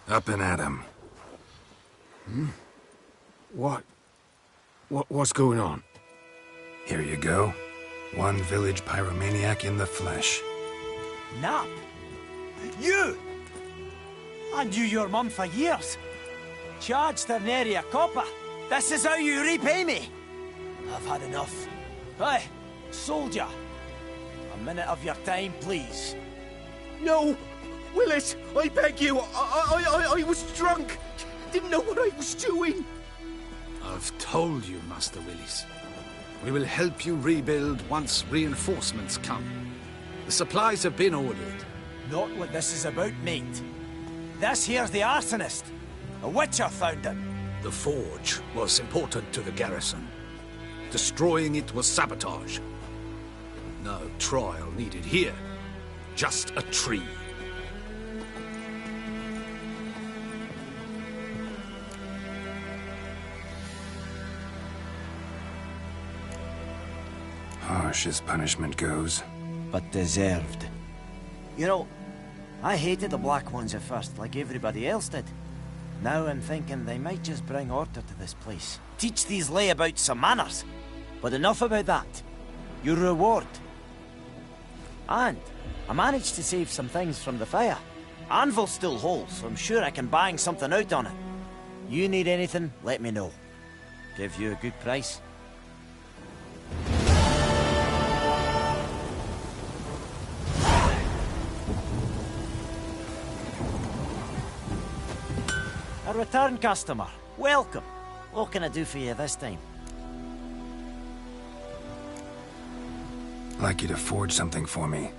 Up and at him. What's going on? Here you go. One village pyromaniac in the flesh. Nap? You! I knew your mum for years. Charged her nary a copper. This is how you repay me. I've had enough. Hey, soldier! A minute of your time, please. No! Willis, I beg you! I was drunk! Didn't know what I was doing! I've told you, Master Willis. We will help you rebuild once reinforcements come. The supplies have been ordered. Not what this is about, mate. This here's the arsonist. A witcher found him. The forge was important to the garrison. Destroying it was sabotage. No trial needed here. Just a tree. Harsh as punishment goes. But deserved. You know, I hated the Black Ones at first, like everybody else did. Now I'm thinking they might just bring order to this place. Teach these layabouts some manners. But enough about that. Your reward. And I managed to save some things from the fire. Anvil's still whole, so I'm sure I can bang something out on it. You need anything, let me know. Give you a good price. A return customer. Welcome. What can I do for you this time? I'd like you to forge something for me.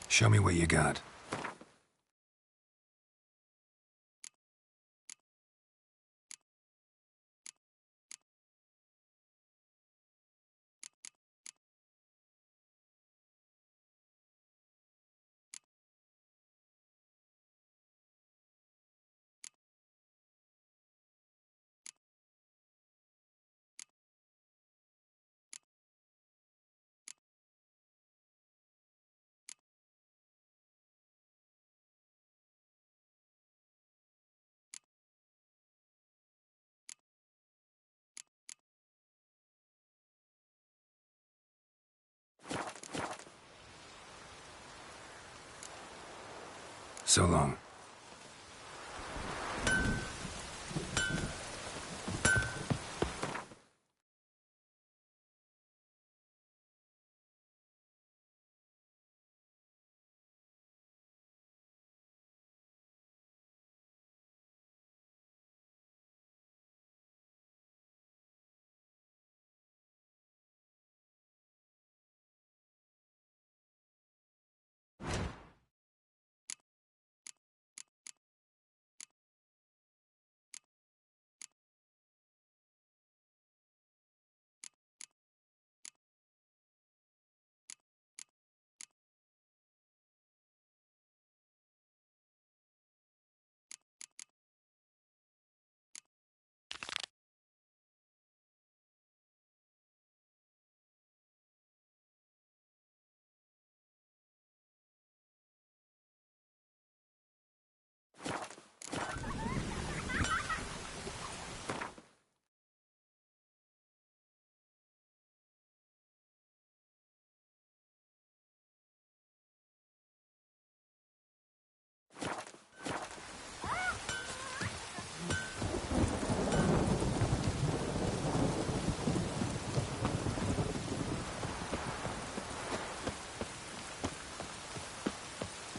Show me what you got. So long.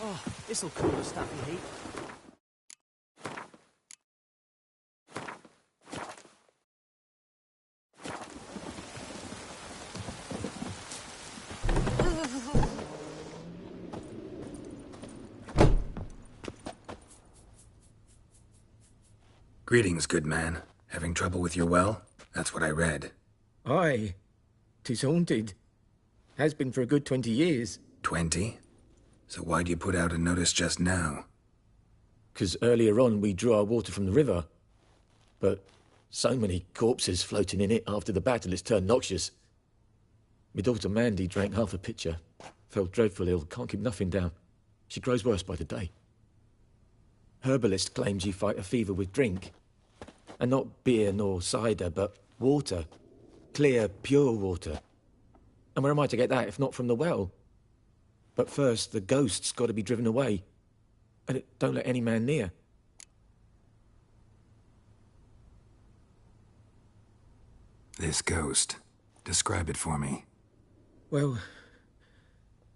Oh, this'll cool the stuffy heat. Greetings, good man. Having trouble with your well? That's what I read. Aye. 'Tis haunted. Has been for a good 20 years. 20? So why'd you put out a notice just now? because earlier on we drew our water from the river. But so many corpses floating in it after the battle, it's turned noxious. My daughter Mandy drank half a pitcher, fell dreadful ill, can't keep nothing down. She grows worse by the day. Herbalist claims you fight a fever with drink. And not beer nor cider, but water. Clear, pure water. And where am I to get that if not from the well? But first, the ghost's got to be driven away. And it don't let any man near. This ghost. Describe it for me. Well,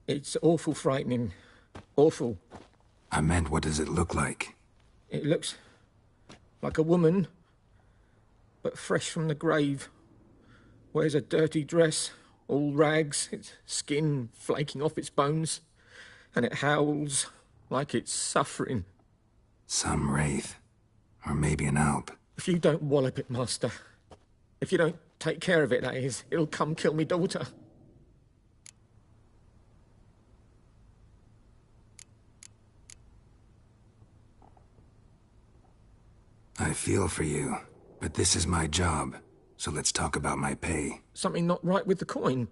it's awful frightening. Awful. I meant, what does it look like? It looks like a woman, but fresh from the grave. Wears a dirty dress, all rags, its skin flaking off its bones, and it howls like it's suffering. Some wraith. Or maybe an alp. If you don't wallop it, Master, if you don't take care of it, that is, it'll come kill me daughter. I feel for you, but this is my job, so let's talk about my pay. Something not right with the coin.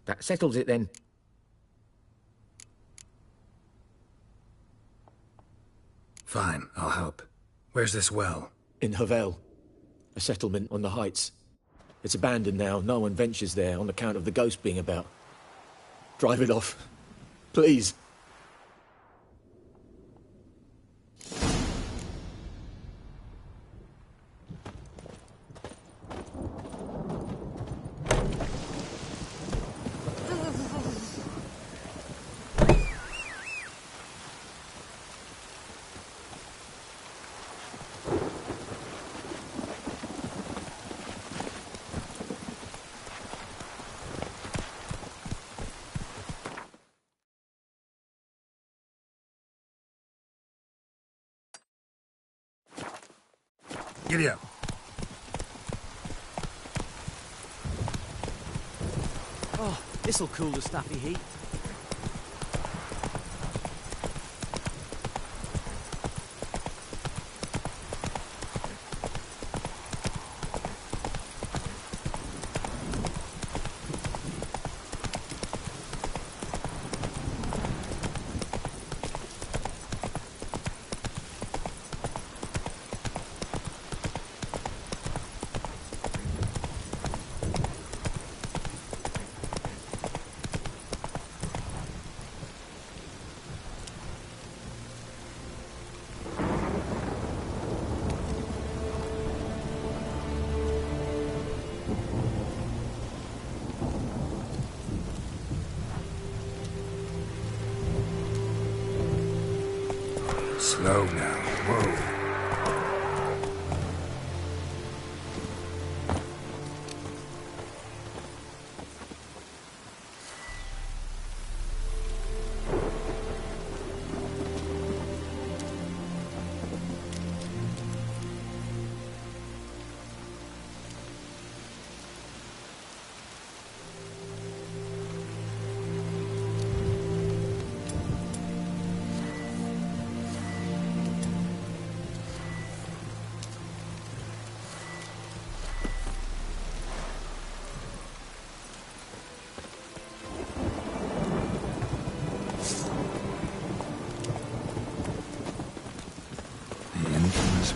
That settles it then. Fine, I'll help. Where's this well? In Havel. A settlement on the heights. It's abandoned now. No one ventures there on account of the ghost being about. Drive it off. Please. Giddy up. Oh, this'll cool the stuffy heat. Slow now. Whoa.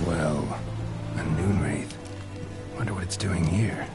Well, a noon wraith. Wonder what it's doing here.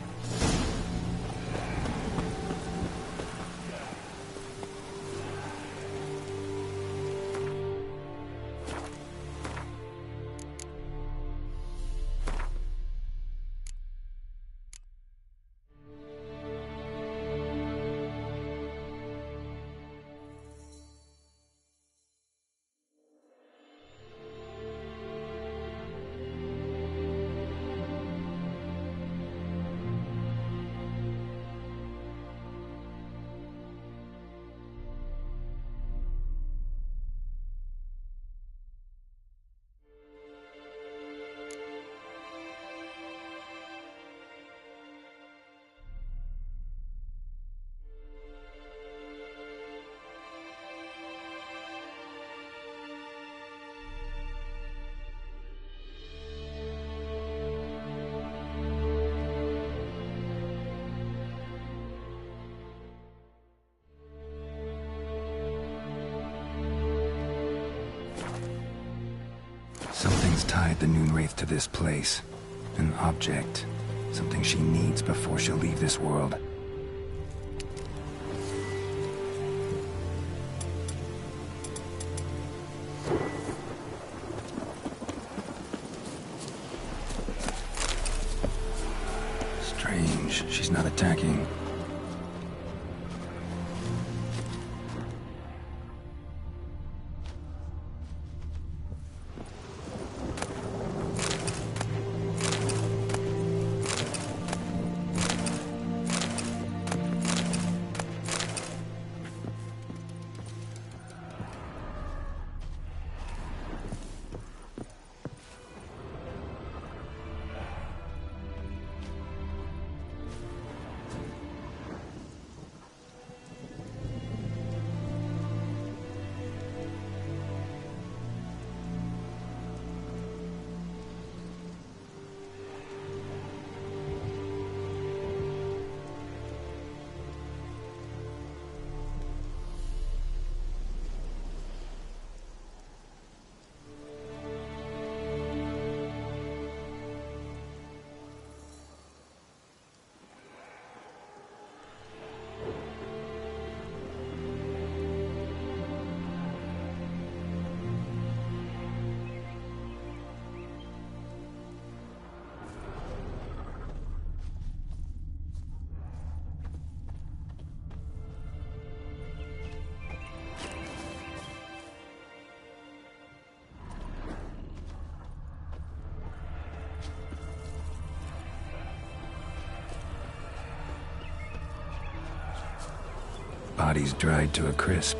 Something's tied the Noonwraith to this place. An object. Something she needs before she'll leave this world. Strange, she's not attacking. Bodies dried to a crisp.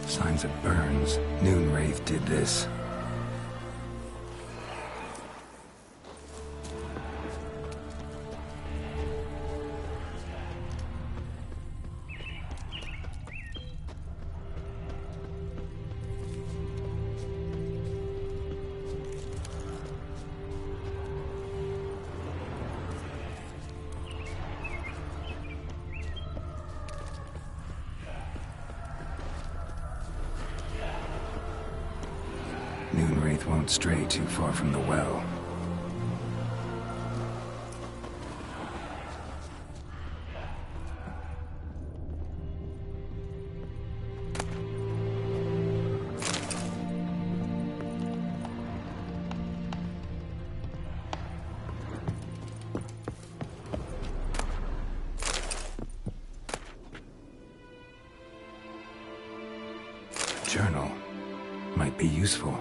Signs of burns. Noonwraith did this. Noonwraith won't stray too far from the well. A journal might be useful.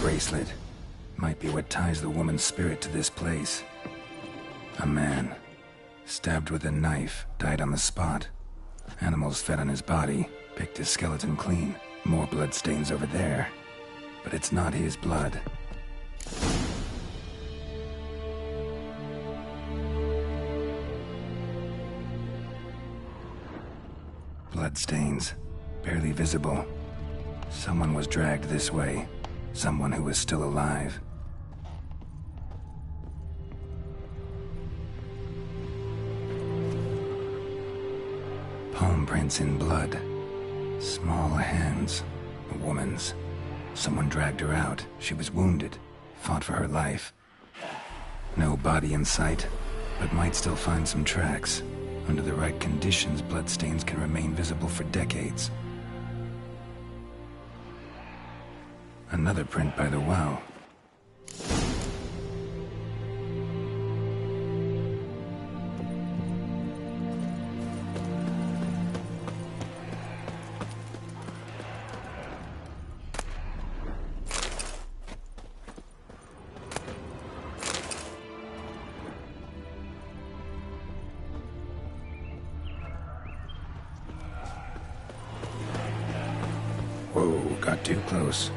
Bracelet might be what ties the woman's spirit to this place. A man, stabbed with a knife, died on the spot. Animals fed on his body, picked his skeleton clean. More bloodstains over there. But it's not his blood. Bloodstains, barely visible. Someone was dragged this way. Someone who was still alive. Palm prints in blood. Small hands. A woman's. Someone dragged her out. She was wounded. Fought for her life. No body in sight, but might still find some tracks. Under the right conditions, bloodstains can remain visible for decades. Another print by the well. Whoa, got too close.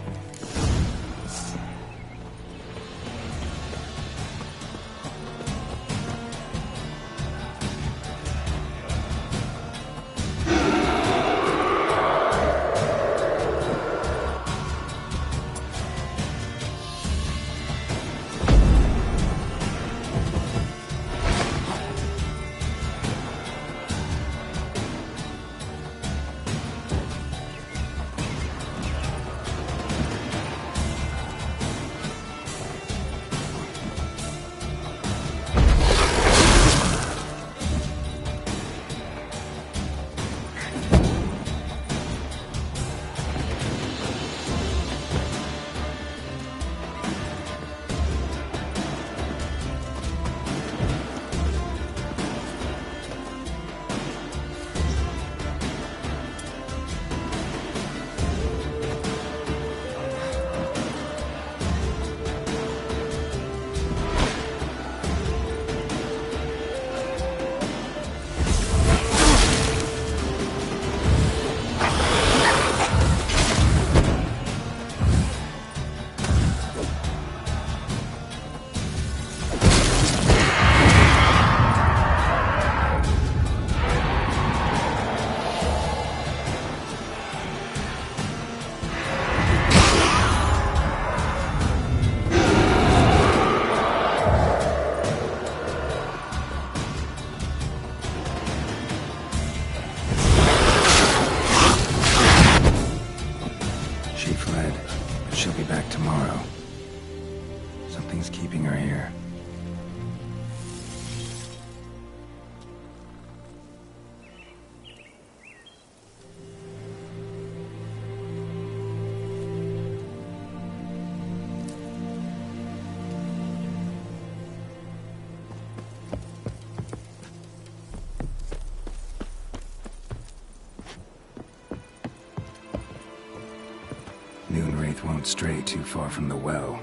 Moonwraith won't stray too far from the well.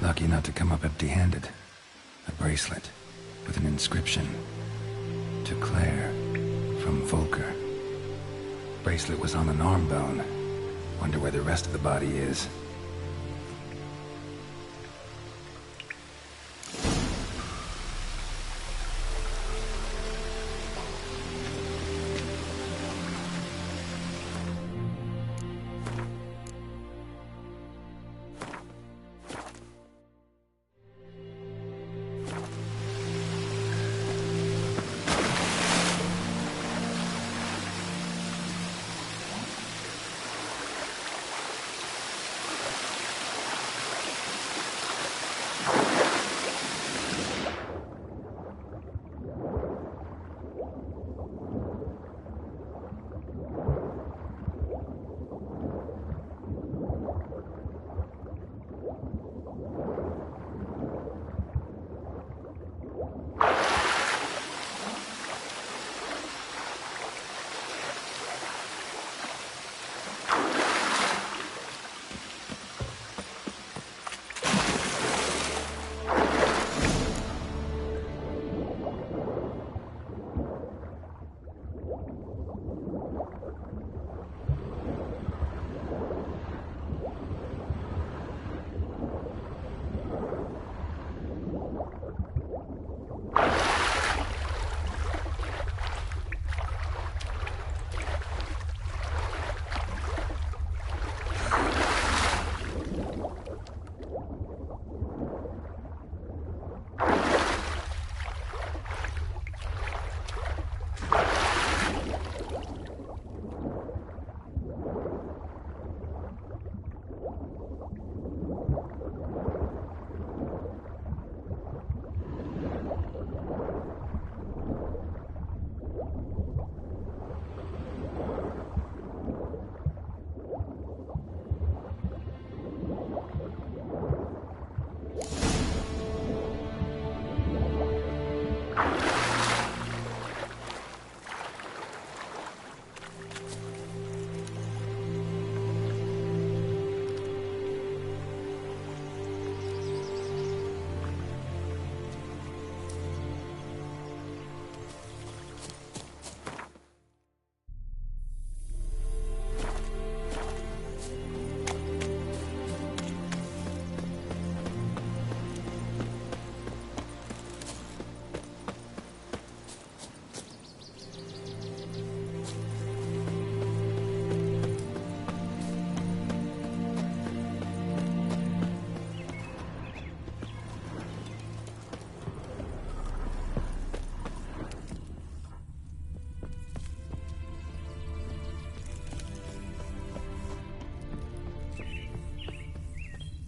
Lucky not to come up empty-handed. A bracelet with an inscription. To Claire, from Volker. Bracelet was on an arm bone. Wonder where the rest of the body is.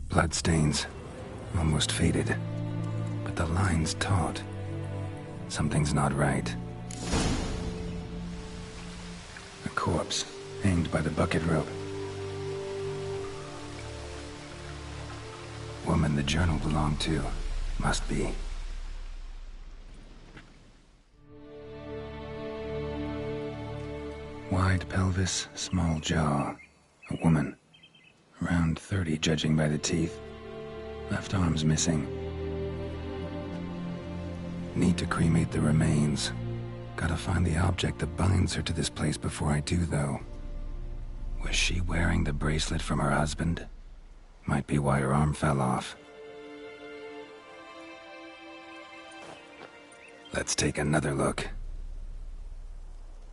Bloodstains, almost faded, but the line's taut. Something's not right. A corpse, hanged by the bucket rope. Woman the journal belonged to, must be. Wide pelvis, small jaw. A woman. Around 30, judging by the teeth. Left arm's missing. Need to cremate the remains. Gotta find the object that binds her to this place before I do, though. Was she wearing the bracelet from her husband? Might be why her arm fell off. Let's take another look.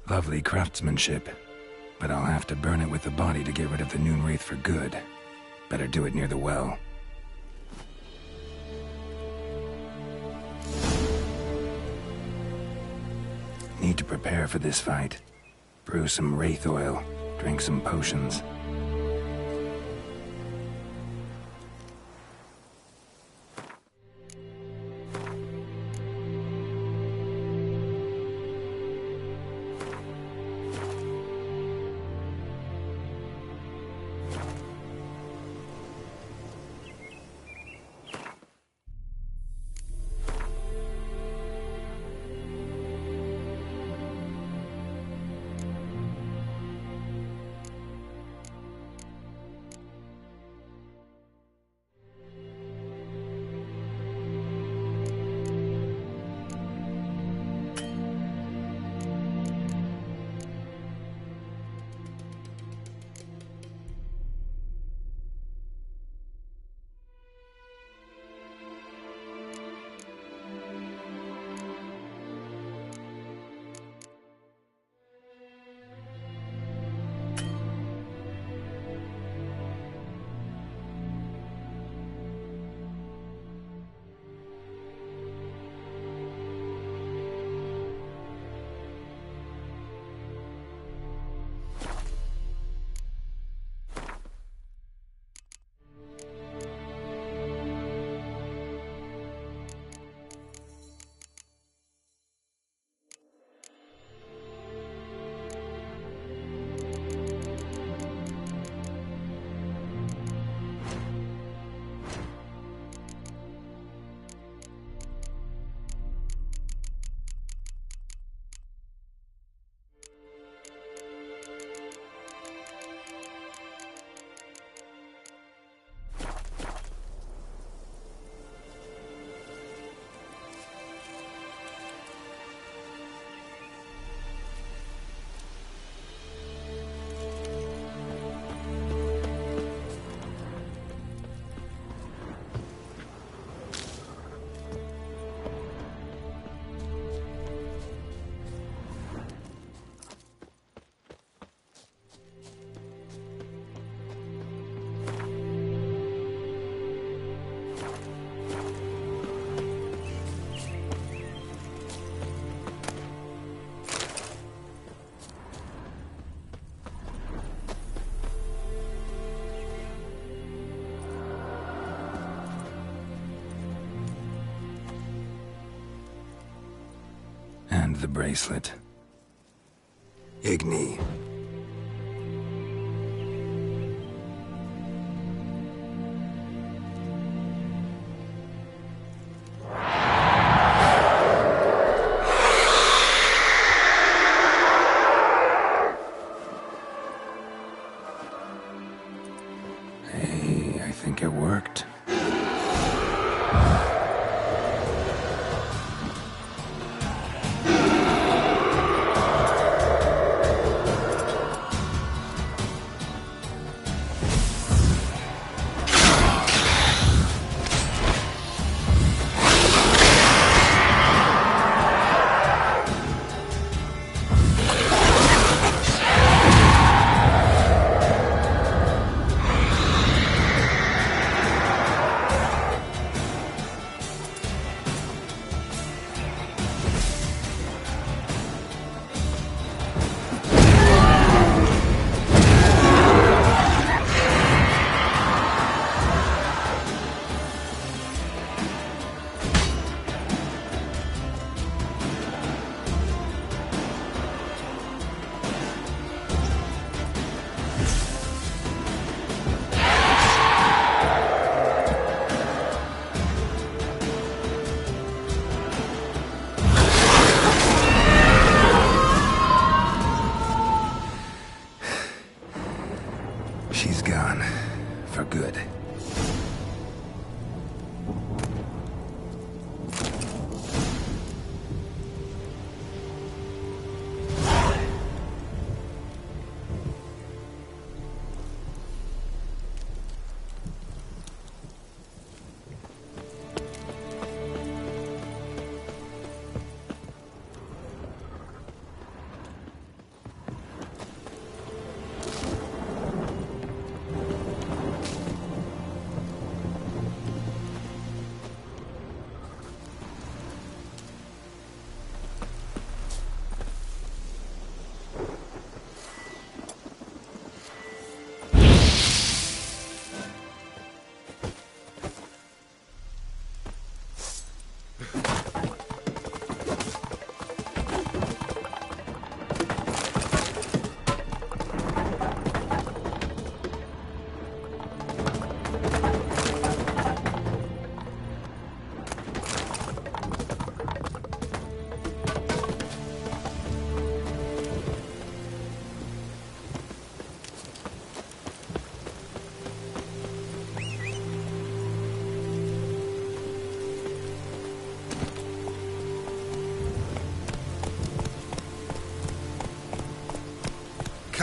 Lovely craftsmanship. But I'll have to burn it with the body to get rid of the noon wraith for good. Better do it near the well. Need to prepare for this fight. Brew some wraith oil, drink some potions. And the bracelet. Igni.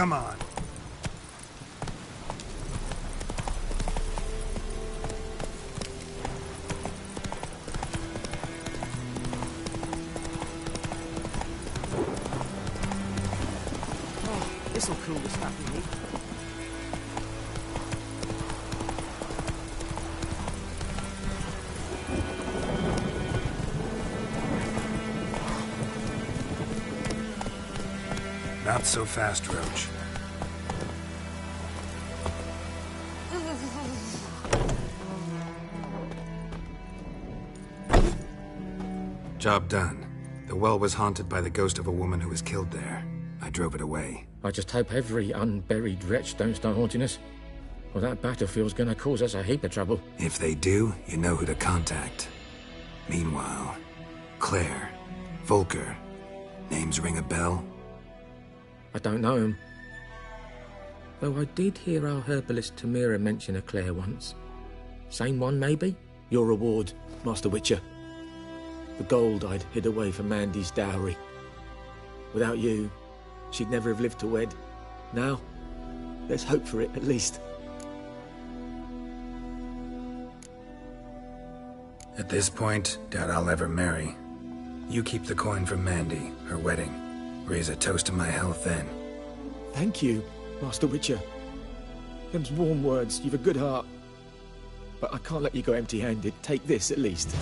Come on. This'll cool the stuff we need. Not so fast, Roach. Job done. The well was haunted by the ghost of a woman who was killed there. I drove it away. I just hope every unburied wretch don't start haunting us. Well, that battlefield's gonna cause us a heap of trouble. If they do, you know who to contact. Meanwhile, Claire, Volker, names ring a bell? I don't know him. Though I did hear our herbalist Tamira mention a Claire once. Same one, maybe? Your reward, Master Witcher. The gold I'd hid away for Mandy's dowry. Without you, she'd never have lived to wed. Now, there's hope for it, at least. At this point, doubt I'll ever marry. You keep the coin from Mandy, her wedding. Raise a toast to my health then. Thank you, Master Witcher. Them's warm words. You've a good heart. But I can't let you go empty-handed. Take this, at least.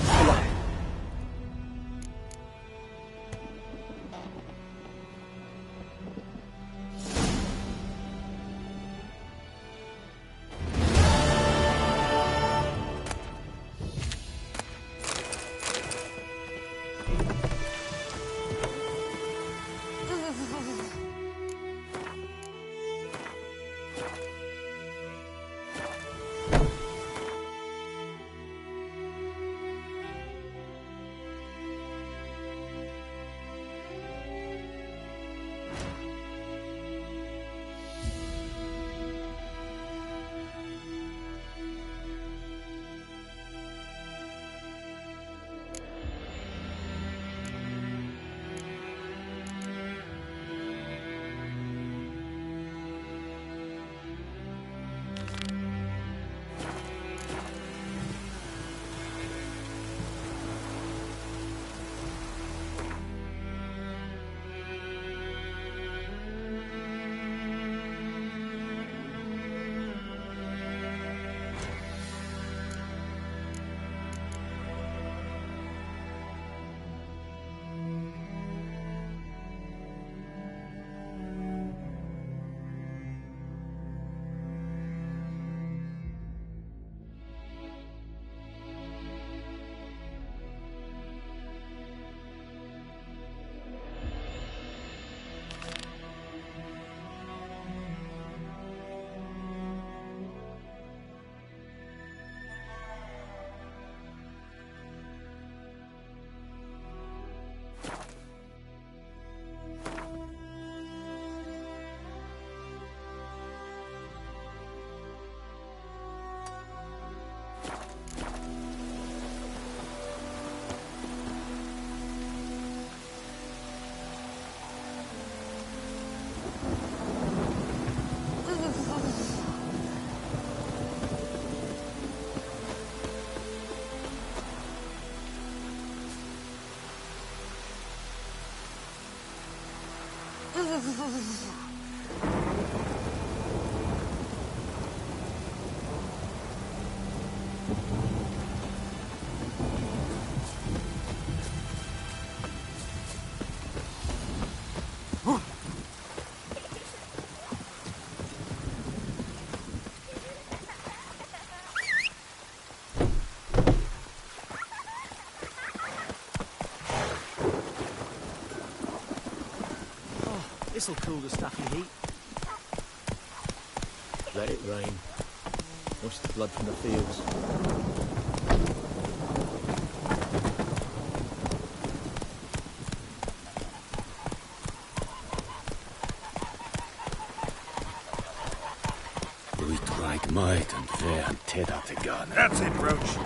This'll cool the stuffy heat. Let it rain. Wash the blood from the fields. Uit like might and fair and Ted at the gun. That's it, Roach.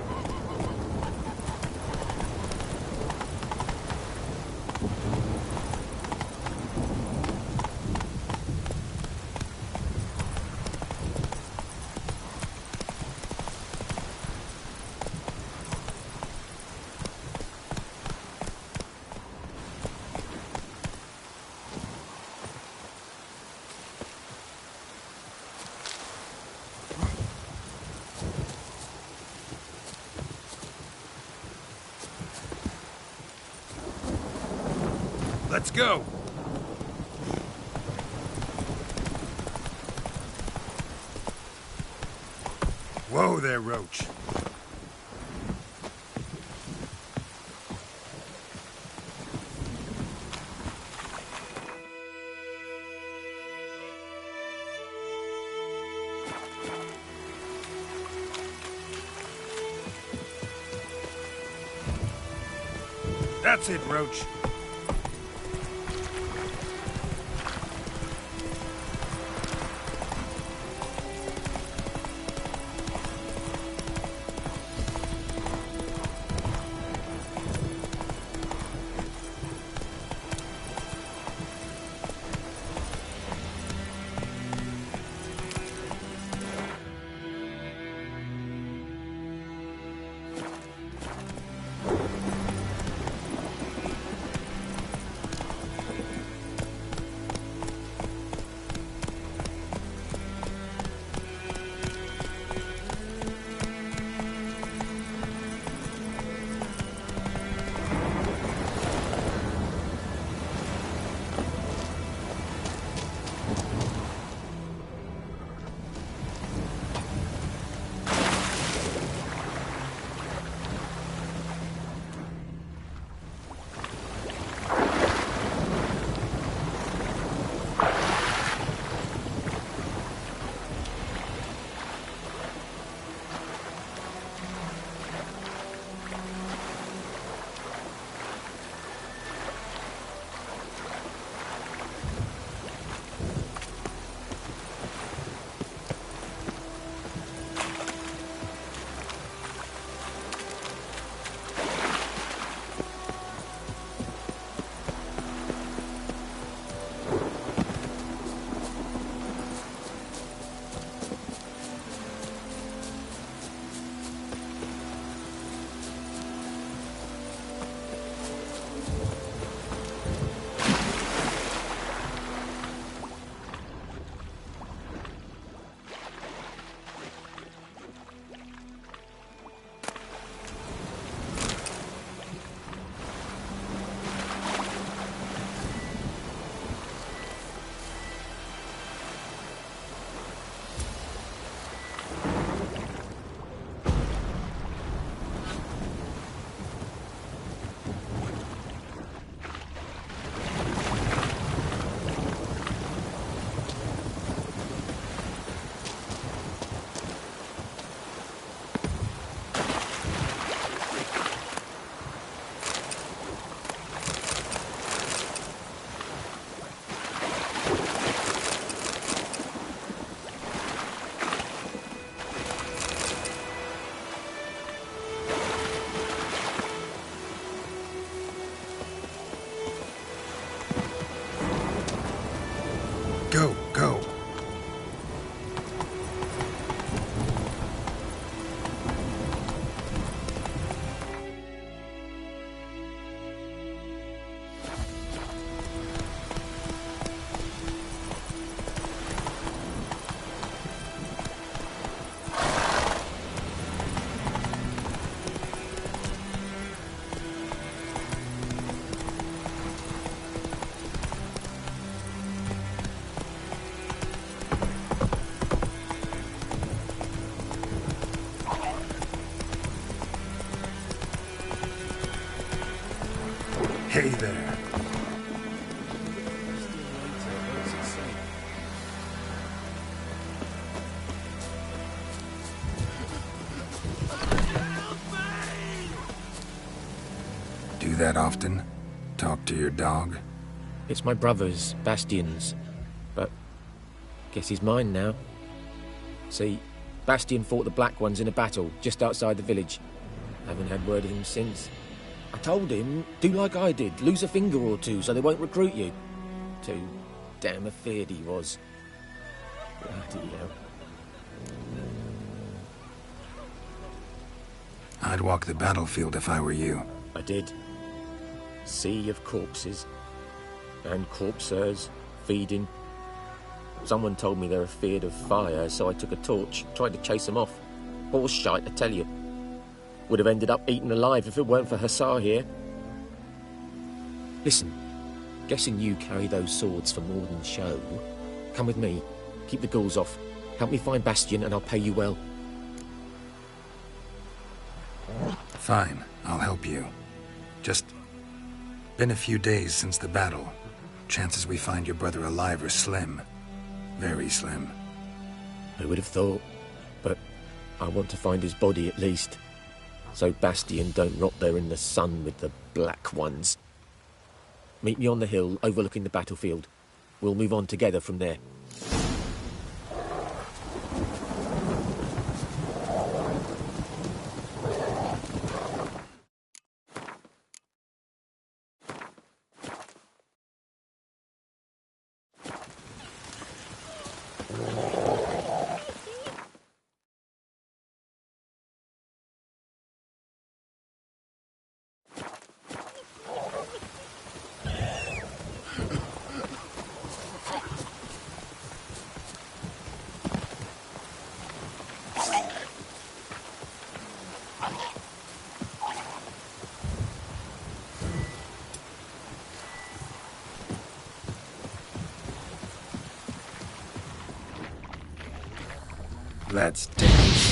Let's go! Whoa there, Roach. That's it, Roach. Go, go. Hey there. Do that often? Talk to your dog? It's my brother's, Bastian's, but guess he's mine now. See, Bastian fought the Black Ones in a battle just outside the village. Haven't had word of him since. I told him, do like I did, lose a finger or two so they won't recruit you. Too damn afeard he was. Bloody hell. I'd walk the battlefield if I were you. I did. Sea of corpses. And corpsers, feeding. Someone told me they're afeard of fire, so I took a torch, tried to chase them off. Horse shite, I tell you. Would have ended up eaten alive if it weren't for Hussar here. Listen, Guessing you carry those swords for more than show. Come with me. Keep the ghouls off. Help me find Bastion and I'll pay you well. Fine, I'll help you. Just been a few days since the battle. Chances we find your brother alive are slim. Very slim. Who would have thought? But I want to find his body at least. So Bastion don't rot there in the sun with the black ones. Meet me on the hill overlooking the battlefield. We'll move on together from there. Let's dance.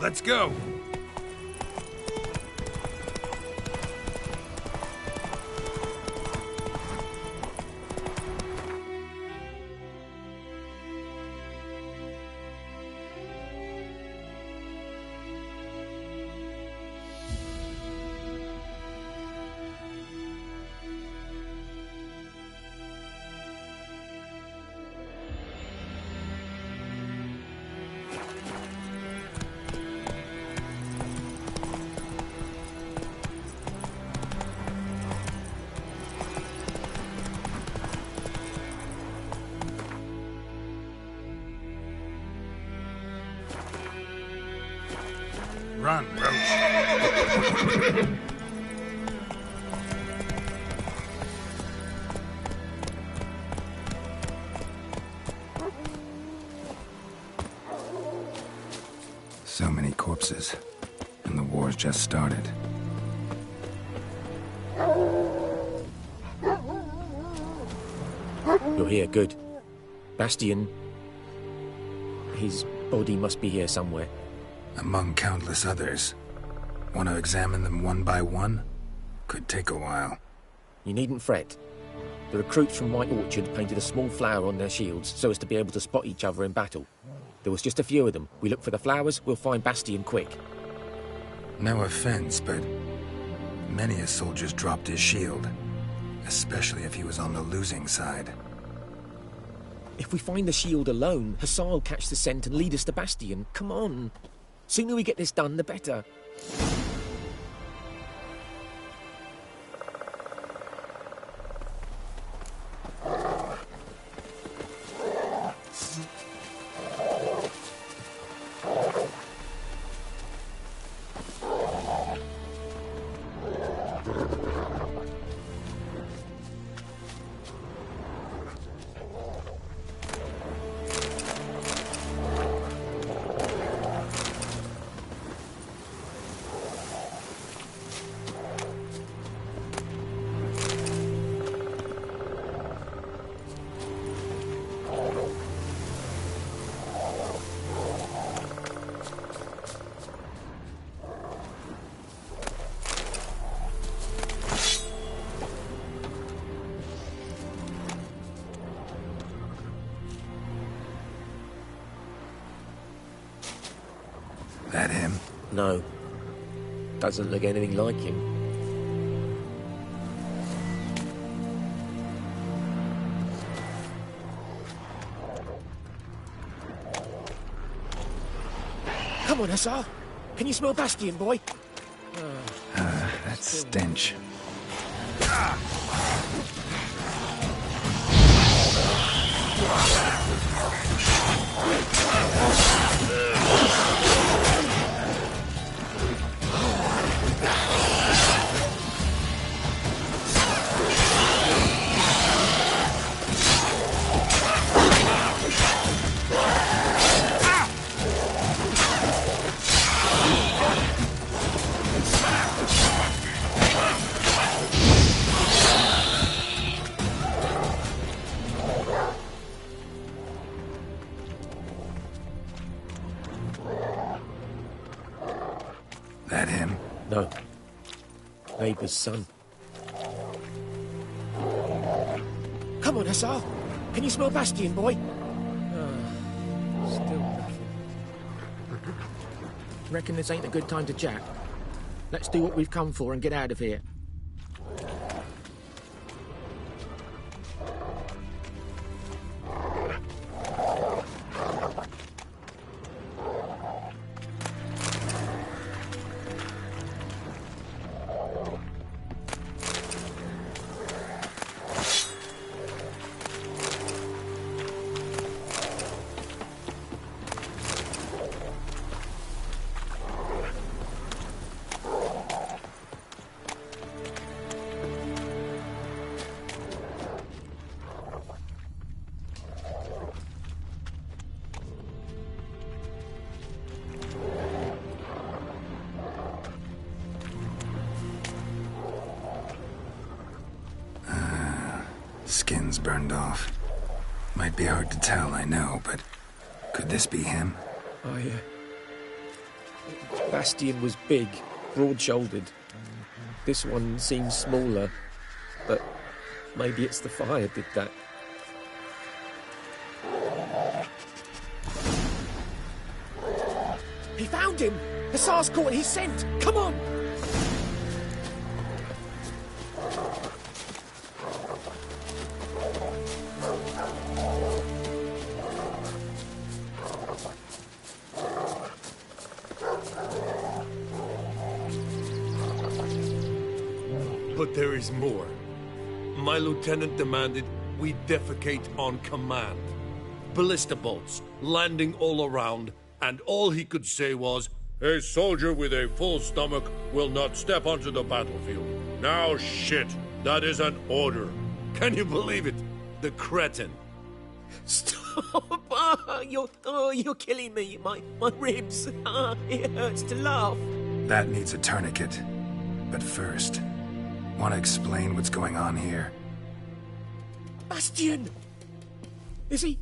Let's go! Run, Roach. So many corpses, and the war's just started. You're here, good. Bastian... his body must be here somewhere. Among countless others. Want to examine them one by one? Could take a while. You needn't fret. The recruits from White Orchard painted a small flower on their shields so as to be able to spot each other in battle. There was just a few of them. We look for the flowers, we'll find Bastian quick. No offense, but many a soldier's dropped his shield. Especially if he was on the losing side. If we find the shield alone, Hussar will catch the scent and lead us to Bastian. Come on. Sooner we get this done, the better. That him? No. Doesn't look anything like him. Come on, Hussar. Can you smell Bastian, boy? That stench. That him? No. Neighbour's son. Come on, Hussar. Can you smell Bastian, boy? Still nothing. Reckon this ain't a good time to chat? Let's do what we've come for and get out of here. Skin's burned off. Might be hard to tell, I know, but could this be him? Bastian was big, broad-shouldered. This one seems smaller, but maybe it's the fire did that. He found him! Hussar's caught his scent! Come on! But there is more. My lieutenant demanded we defecate on command. Ballista bolts, landing all around, and all he could say was, "A soldier with a full stomach will not step onto the battlefield." Now shit, that is an order. Can you believe it? The cretin. Stop! You're killing me. My ribs. It hurts to laugh. That needs a tourniquet. But first, want to explain what's going on here? Bastian! Is he...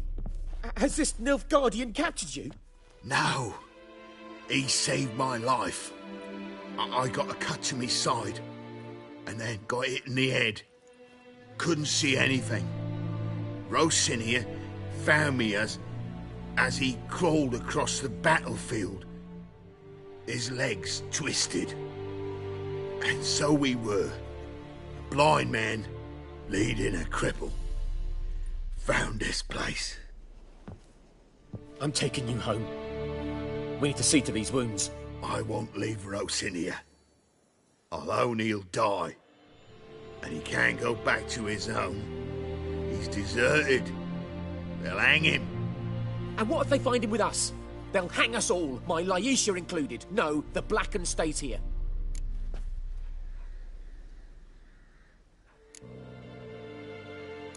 Has this Nilfgaardian captured you? No. He saved my life. I got a cut to my side, and then got hit in the head. Couldn't see anything. Rosinia found me as he crawled across the battlefield. His legs twisted. And so we were. A blind man leading a cripple. Found this place. I'm taking you home. We need to see to these wounds. I won't leave Rosinia. Alone he'll die. And he can't go back to his home. He's deserted. They'll hang him. And what if they find him with us? They'll hang us all, my Laisha included. No, the Blacken stays here.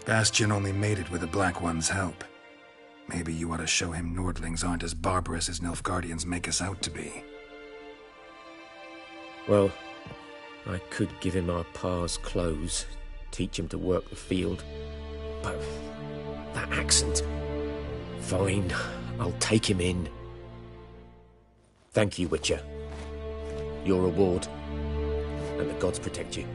Bastian only made it with the Black One's help. Maybe you ought to show him Nordlings aren't as barbarous as Nilfgaardians make us out to be. Well, I could give him our pa's clothes, teach him to work the field. But that accent... Fine, I'll take him in. Thank you, Witcher. Your reward, and the gods protect you.